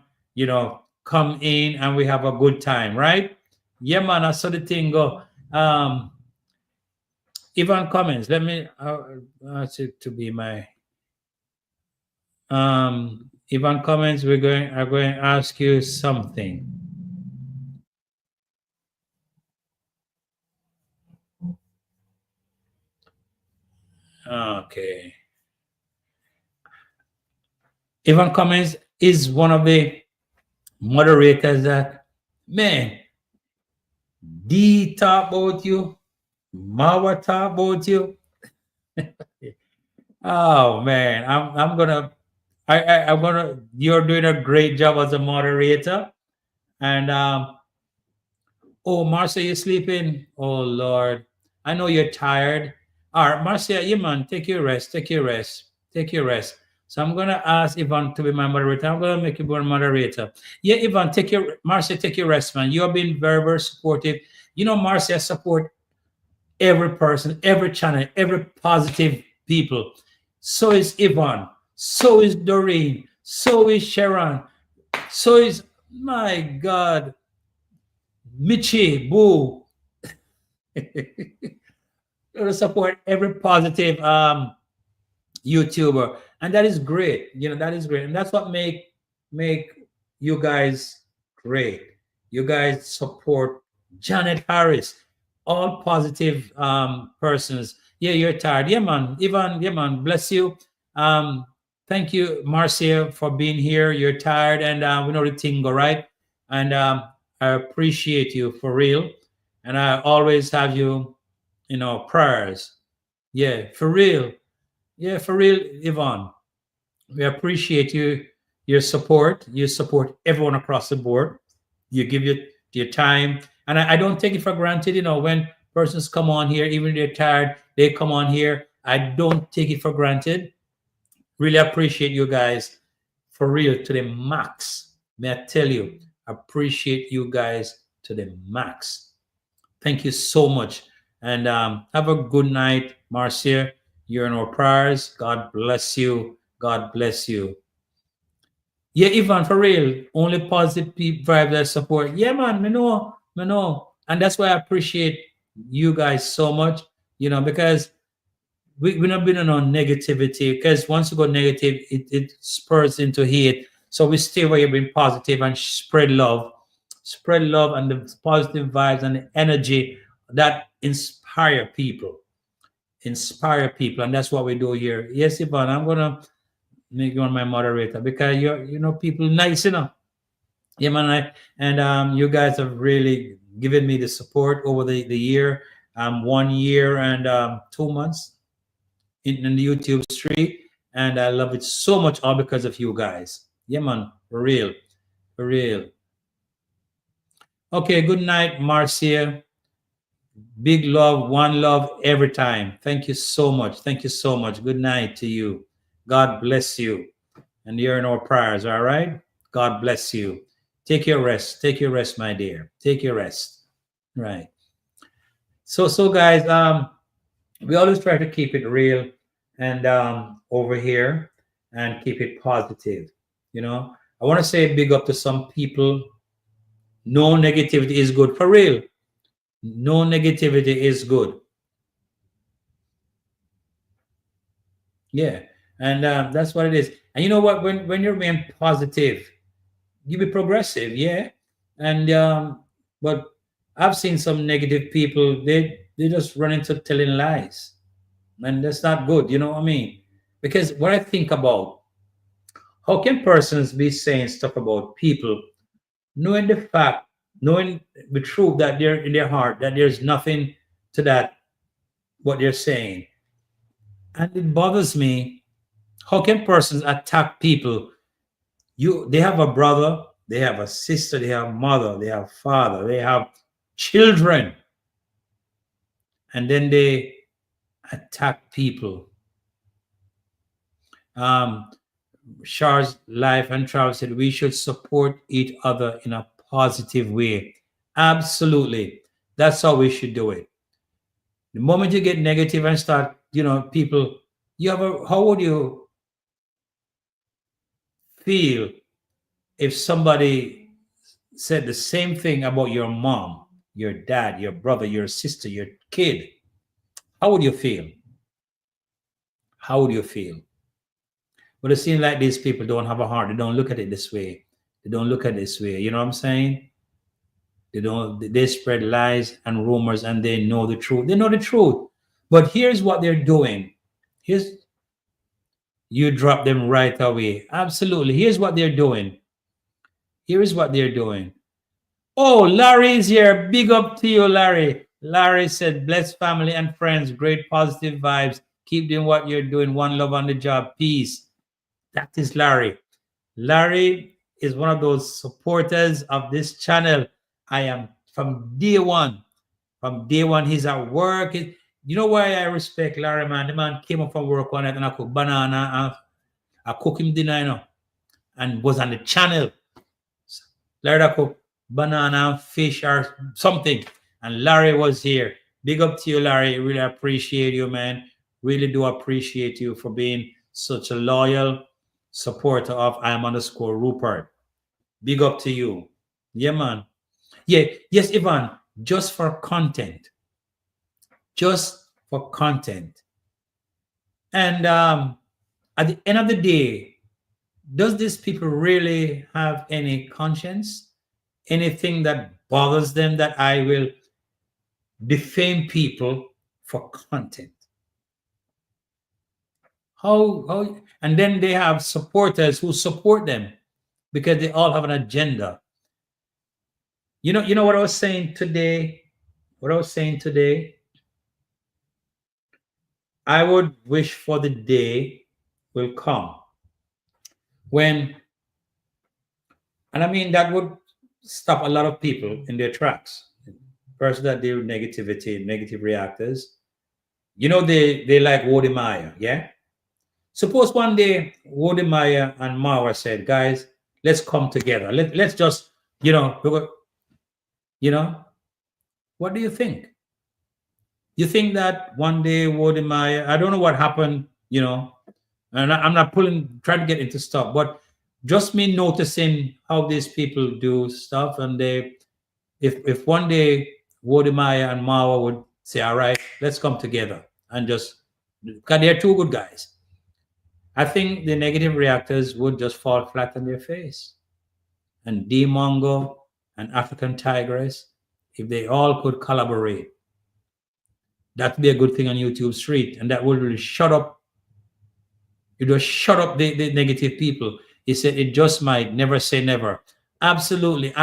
come in and we have a good time, right? Yeah, man, I saw the thing go. Ivan Cummins, let me to be my Ivan Cummins, are going to ask you something. Okay. Ivan Cummins is one of the moderators that, man, D talk about you, Mawa talk about you. Oh man, I'm gonna I'm gonna you're doing a great job as a moderator. And oh Marcia, you sleeping? Oh Lord. I know you're tired. All right, Marcia, you man, take your rest, take your rest, take your rest. So I'm gonna ask Ivan to be my moderator. I'm gonna make you one moderator. Yeah, Ivan, Marcia, take your rest, man. You have been very, very supportive. Marcia support every person, every channel, every positive people. So is Ivan. So is Doreen. So is Sharon. So is, my God, Michi, Boo. To support every positive YouTuber, and that is great. That is great, and that's what make you guys great. You guys support Janet Harris, all positive persons. Yeah, you're tired. Yeah, man. Ivan, yeah, man. Bless you. Thank you, Marcia, for being here. You're tired, and we know the thing go right, and I appreciate you for real, and I always have you, prayers. Yeah, for real. Yeah, for real, Yvonne. We appreciate your support. You support everyone across the board. You give your time. And I don't take it for granted, when persons come on here, even if they're tired, they come on here. I don't take it for granted. Really appreciate you guys for real to the max. May I tell you, appreciate you guys to the max. Thank you so much. And have a good night, Marcia. You're in our prayers. God bless you. God bless you. Yeah, Ivan, for real. Only positive vibes that support. Yeah, man, me know, me know. And that's why I appreciate you guys so much, because we're not been on negativity, because once you go negative, it spurs into hate. So we stay where you've been positive and spread love and the positive vibes and the energy that inspire people, and that's what we do here. Yes, Ivan, I'm gonna make you on my moderator because people nice, Yeah, man, and you guys have really given me the support over the year, 1 year and 2 months in the YouTube street, and I love it so much, all because of you guys. Yeah, man, for real, for real. Okay, good night, Marcia. Big love, one love every time. Thank you so much. Thank you so much. Good night to you. God bless you. And you're in our prayers, all right? God bless you. Take your rest. Take your rest, my dear. Take your rest. Right. So guys, we always try to keep it real and over here and keep it positive. I want to say big up to some people. No negativity is good. For real. No negativity is good. Yeah, and that's what it is. And you know what? When you're being positive, you be progressive. Yeah, and but I've seen some negative people. They just run into telling lies, and that's not good. You know what I mean? Because what I think about, how can persons be saying stuff about people, knowing the fact, knowing the truth that they're in their heart, that there's nothing to that what they're saying, and it bothers me. How can persons attack people? They have a brother, they have a sister, they have mother, they have father, they have children, and then they attack people. Char's Life and Travel said we should support each other in a positive way. Absolutely. That's how we should do it. The moment you get negative and start, people, how would you feel if somebody said the same thing about your mom, your dad, your brother, your sister, your kid? How would you feel? How would you feel? But it seems like these people don't have a heart. They don't look at it this way. They don't look at it this way. You know what I'm saying? They spread lies and rumors and they know the truth. They know the truth. But here's what they're doing. You drop them right away. Absolutely. Here's what they're doing. Here's what they're doing. Oh, Larry is here. Big up to you, Larry. Larry said, bless family and friends. Great positive vibes. Keep doing what you're doing. One love on the job. Peace. That is Larry. Larry is one of those supporters of this channel. I am from day one. From day one, he's at work. You know why I respect Larry, man? The man came up from work one night and I cooked banana and I cooked him dinner, and was on the channel. Larry, I cooked banana, fish, or something. And Larry was here. Big up to you, Larry. Really appreciate you, man. Really do appreciate you for being such a loyal supporter of IM_Rupert. Big up to you. Yeah, man. Yeah, yes, Ivan, just for content. Just for content. And at the end of the day, does these people really have any conscience? Anything that bothers them that I will defame people for content? How and then they have supporters who support them because they all have an agenda. You know what I was saying today? I would wish for the day will come when, and I mean that would stop a lot of people in their tracks. First, that deal with negativity, negative reactors. They like Wode Maya, yeah? Suppose one day Wode Maya and Marwa said, guys, let's come together. Let's just, what do you think? You think that one day Wode Maya, I don't know what happened, and I'm not trying to get into stuff, but just me noticing how these people do stuff, and if one day Wode Maya and Marwa would say, all right, let's come together and just, because they're two good guys, I think the negative reactors would just fall flat on their face. And D-Mongo and African Tigress, if they all could collaborate, that'd be a good thing on YouTube Street, and that would really shut up. It will shut up the negative people. He said it just might. Never say never. Absolutely.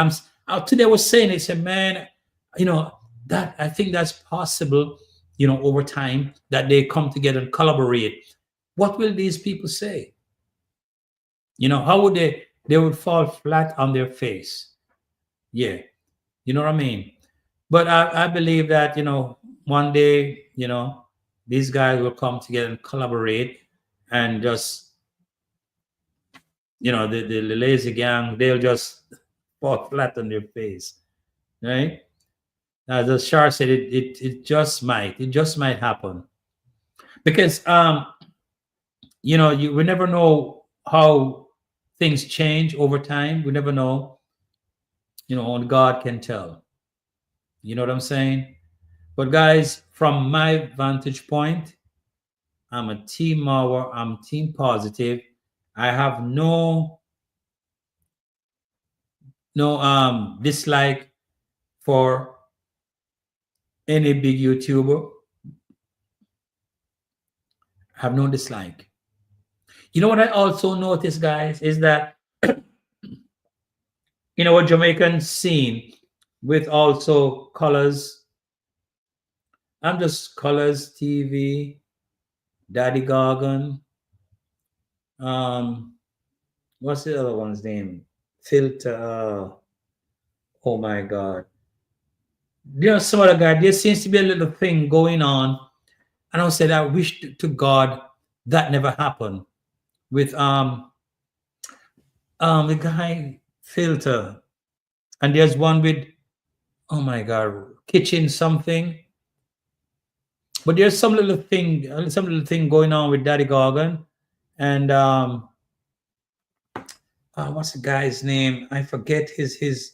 Today I was saying, he said, man, that I think that's possible, over time, that they come together and collaborate. What will these people say? How would they would fall flat on their face. Yeah. You know what I mean? But I believe that, one day, these guys will come together and collaborate and just, the lazy gang, they'll just fall flat on their face. Right? As the Char said, it just might happen. Because we never know how things change over time. We never know. Only God can tell. You know what I'm saying? But guys, from my vantage point, I'm a team Marwa, I'm team positive. I have no dislike for any big YouTuber. I have no dislike. You know what I also noticed, guys, is that in our Jamaican scene with also Colors, I'm just Colors TV, Daddy Gargan, what's the other one's name? Filter, oh my God. Some other guy, there seems to be a little thing going on. And I said, I wish to God that never happened with The guy Filter, and there's one with, oh my God, kitchen something. But there's some little thing going on with Daddy Gargan, and what's the guy's name? I forget his.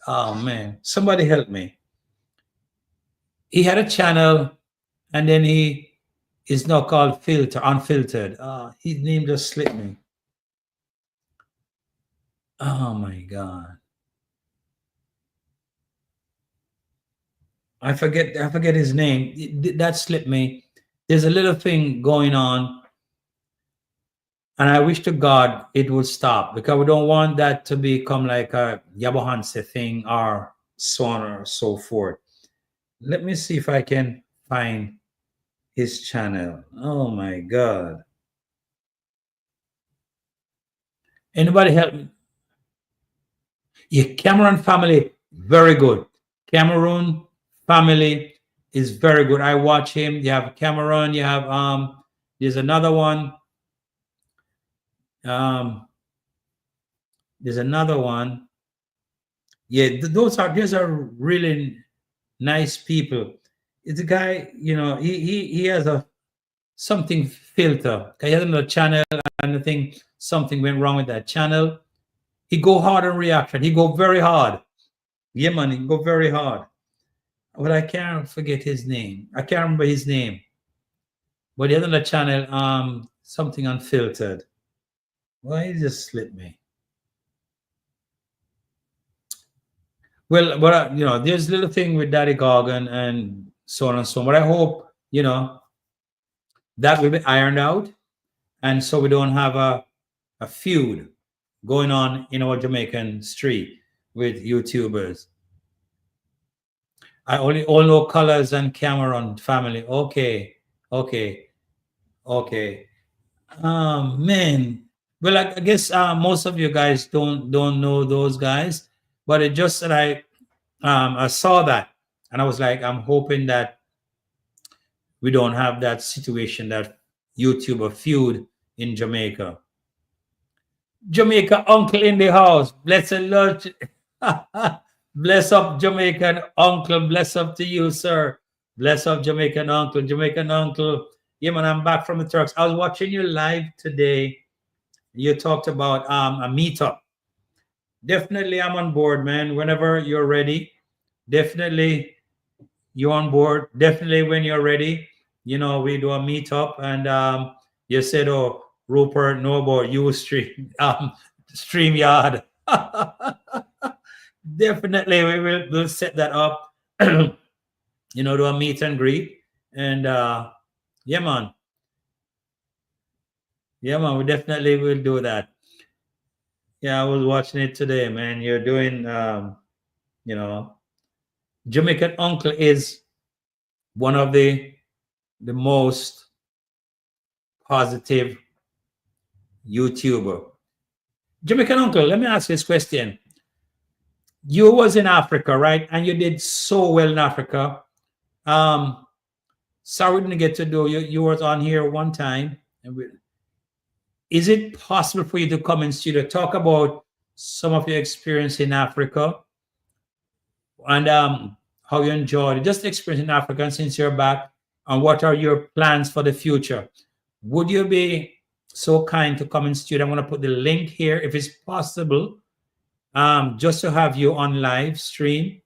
Oh man, somebody help me. He had a channel, and then he is now called Unfiltered. His name just slipped me. Oh my God, I forget his name. That slipped me. There's a little thing going on, and I wish to God it would stop, because we don't want that to become like a Yabohanse thing or so on or so forth. Let me see if I can find his channel. Oh my God. Anybody help me? Yeah, Cameron family, very good. Cameroon family is very good. I watch him. You have Cameron, you have there's another one. Um there's another one. Yeah, those are really nice people. It's a guy, he has a something filter. He has another channel, and I think something went wrong with that channel. He go hard on reaction. He go very hard. Yeah, man, he go very hard. But I can't forget his name. I can't remember his name. But the other channel, something unfiltered. Why it just slipped me? Well, but there's a little thing with Daddy Gargan and so on and so on. But I hope that will be ironed out, and so we don't have a feud going on in our Jamaican street with YouTubers. I only all know Colors and Cameron family. Okay, okay, okay. Man. Well, I guess most of you guys don't know those guys, but it just that I saw that, and I was like, I'm hoping that we don't have that situation, that YouTuber feud in Jamaica. Jamaica uncle in the house. Blessed Lord. Bless up Jamaican uncle. Bless up to you, sir. Bless up Jamaican uncle. Jamaican uncle. Yeah, man, I'm back from the Turks. I was watching you live today. You talked about a meetup. Definitely, I'm on board, man. Whenever you're ready, definitely you're on board. Definitely, when you're ready, we do a meetup. And you said, "Oh, Rupert, know about you stream StreamYard." Definitely, we'll set that up. Do a meet and greet, and yeah, man. Yeah, man. We definitely will do that. Yeah, I was watching it today, man. You're doing, Jamaican uncle is one of the most positive YouTuber. Jamaican uncle, let me ask you this question. You was in Africa, right? And you did so well in Africa. Sorry we didn't get to do you was on here one time. Is it possible for you to come in studio, talk about some of your experience in Africa, and how you enjoyed just the experience in Africa, and since you're back, and what are your plans for the future? Would you be so kind to come in studio? I'm going to put the link here if it's possible, just to have you on live stream,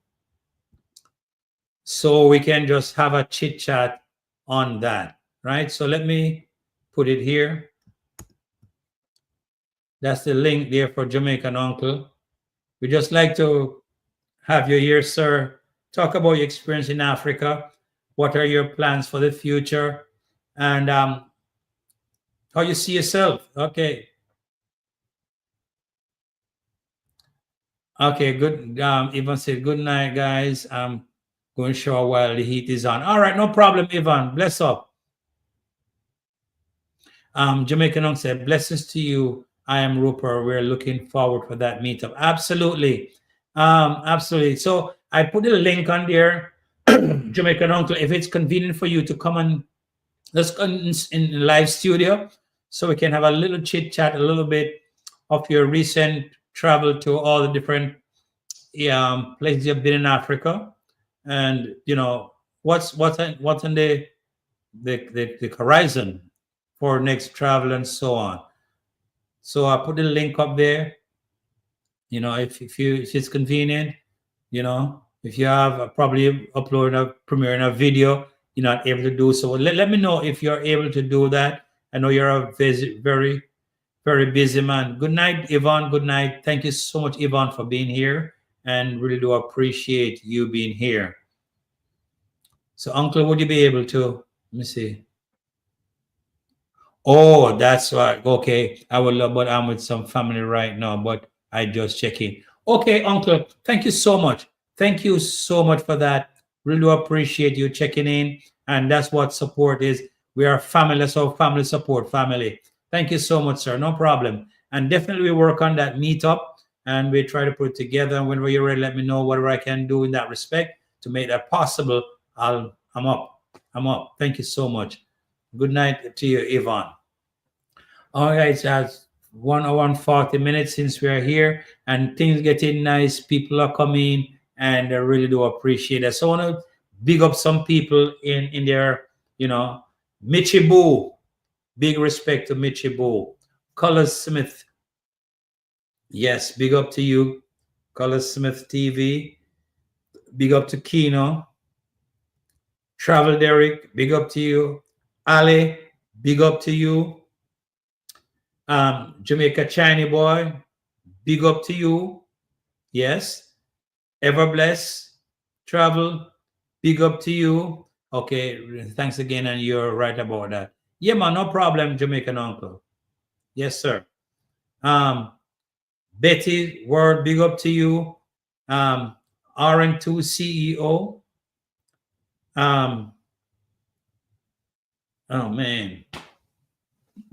so we can just have a chit chat on that, right? So let me put it here. That's the link there for Jamaican uncle. We just like to have you here, sir. Talk about your experience in Africa. What are your plans for the future? And how you see yourself. Okay. Okay, good. Ivan said, good night, guys. I'm going to shower while the heat is on. All right, no problem, Ivan. Bless up. Jamaican uncle said, blessings to you. I am Rupert. We're looking forward for that meetup. Absolutely. Absolutely. So I put a link on there, Jamaican uncle, if it's convenient for you to come and let's go in live studio, so we can have a little chit chat a little bit of your recent travel to all the different places you've been in Africa, and what's in the horizon for next travel and so on. So I put the link up there. If it's convenient, if you have probably uploading a premiering a video, you're not able to do so. Let me know if you're able to do that. I know you're a very, very busy man. Good night, Yvonne. Good night. Thank you so much, Yvonne, for being here, and really do appreciate you being here. So, Uncle, would you be able to? Let me see. Oh, that's right. Okay, I would love, but I'm with some family right now. But I just check in. Okay, Uncle. Thank you so much. Thank you so much for that. Really do appreciate you checking in, and that's what support is. We are family, so family support, family. Thank you so much, sir. No problem. And definitely we work on that meetup, and we try to put it together. And whenever you're ready, let me know whatever I can do in that respect to make that possible. I'm up. I'm up. Thank you so much. Good night to you, Yvonne. All right, so that's 1 hour and 40 minutes since we're here, and things getting nice. People are coming, and I really do appreciate it. So I want to big up some people in there, Mitchie Boo. Big respect to Mitchie Boo. Colors Smith. Yes, big up to you. Colors Smith TV. Big up to Kino. Travel Derek, big up to you. Ali, big up to you. Jamaica Chinese boy, big up to you. Yes. Ever bless. Travel, big up to you. Okay, thanks again, and you're right about that. Yeah, man, no problem, Jamaican uncle. Yes, sir. Betty, word, big up to you. RN2 CEO. Oh man,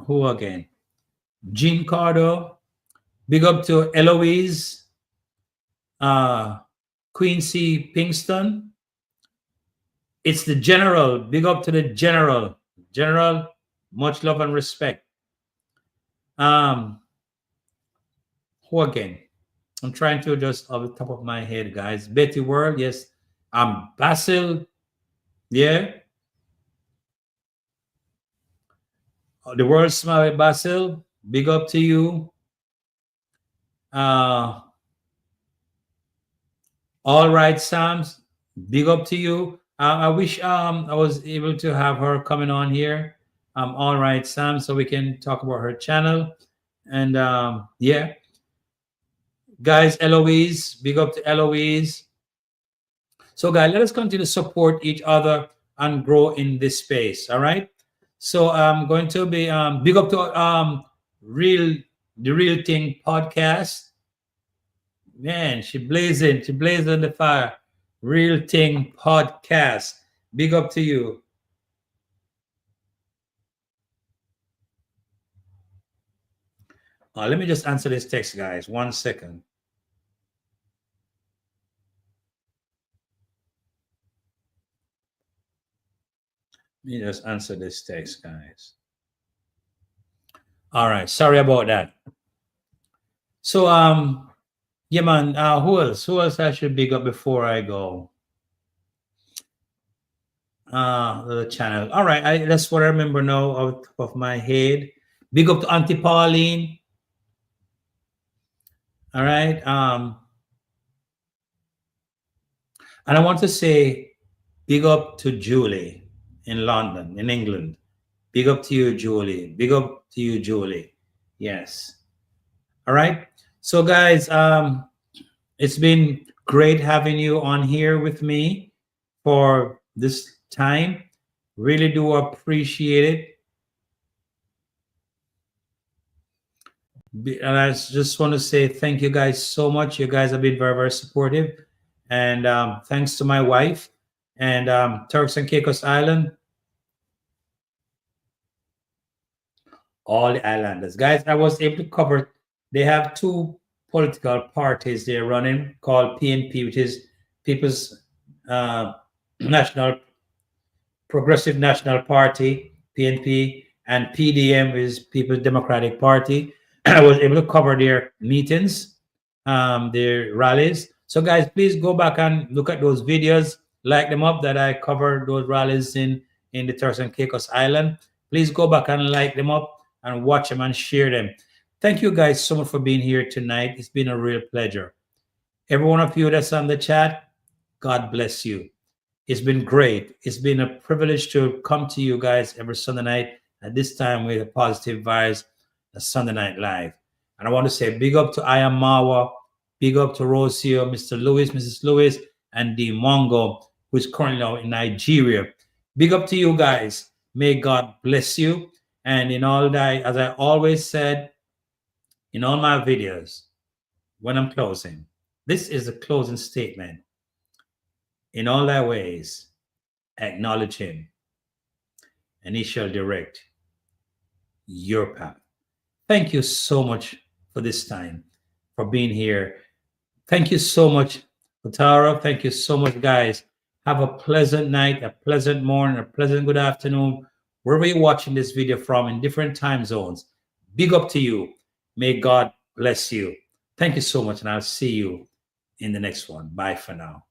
who again? Jean Carter, big up to Eloise, Quincy Pinkston. It's the general, big up to the general. General, much love and respect. Who again? I'm trying to just off the top of my head, guys. Betty World, yes. Basil, yeah. The World Smile Basil, big up to you. All right, Sams, big up to you. I wish I was able to have her coming on here. All right, Sam, so we can talk about her channel. And yeah, guys, Eloise, big up to Eloise. So, guys, let us continue to support each other and grow in this space. All right. So I'm going to be big up to the Real Thing podcast. Man, she blazing the fire. Real Thing podcast. Big up to you. Let me just answer this text, guys. 1 second. Let me just answer this text, guys. All right. Sorry about that. So, yeah, man. Who else? Who else I should big up before I go? The channel. All right. That's what I remember now out of my head. Big up to Auntie Pauline. All right. And I want to say big up to Julie in London, in England. Big up to you, Julie. Big up to you, Julie. Yes. All right. So, guys, it's been great having you on here with me for this time. Really do appreciate it. And I just want to say thank you guys so much. You guys have been very, very supportive. And thanks to my wife and Turks and Caicos Island. All the islanders. Guys, I was able to cover, they have two political parties they're running called PNP, which is People's Progressive National Party, PNP, and PDM is People's Democratic Party. I was able to cover their meetings, their rallies. So guys, please go back and look at those videos, like them up that I covered those rallies in the Turks and Caicos Island. Please go back and like them up and watch them and share them. Thank you guys so much for being here tonight. It's been a real pleasure. Every one of you that's on the chat, God bless you. It's been great. It's been a privilege to come to you guys every Sunday night at this time with a Positive Vibes, a Sunday Night Live. And I want to say big up to I Am Mawa, big up to Rocio, Mr. Lewis, Mrs. Lewis, and D Mongo, who is currently now in Nigeria. Big up to you guys. May God bless you. And in all that, as I always said in all my videos, when I'm closing, this is a closing statement. In all thy ways, acknowledge him, and he shall direct your path. Thank you so much for this time, for being here. Thank you so much, Tara. Thank you so much, guys. Have a pleasant night, a pleasant morning, a pleasant good afternoon, wherever you're watching this video from in different time zones. Big up to you. May God bless you. Thank you so much, and I'll see you in the next one. Bye for now.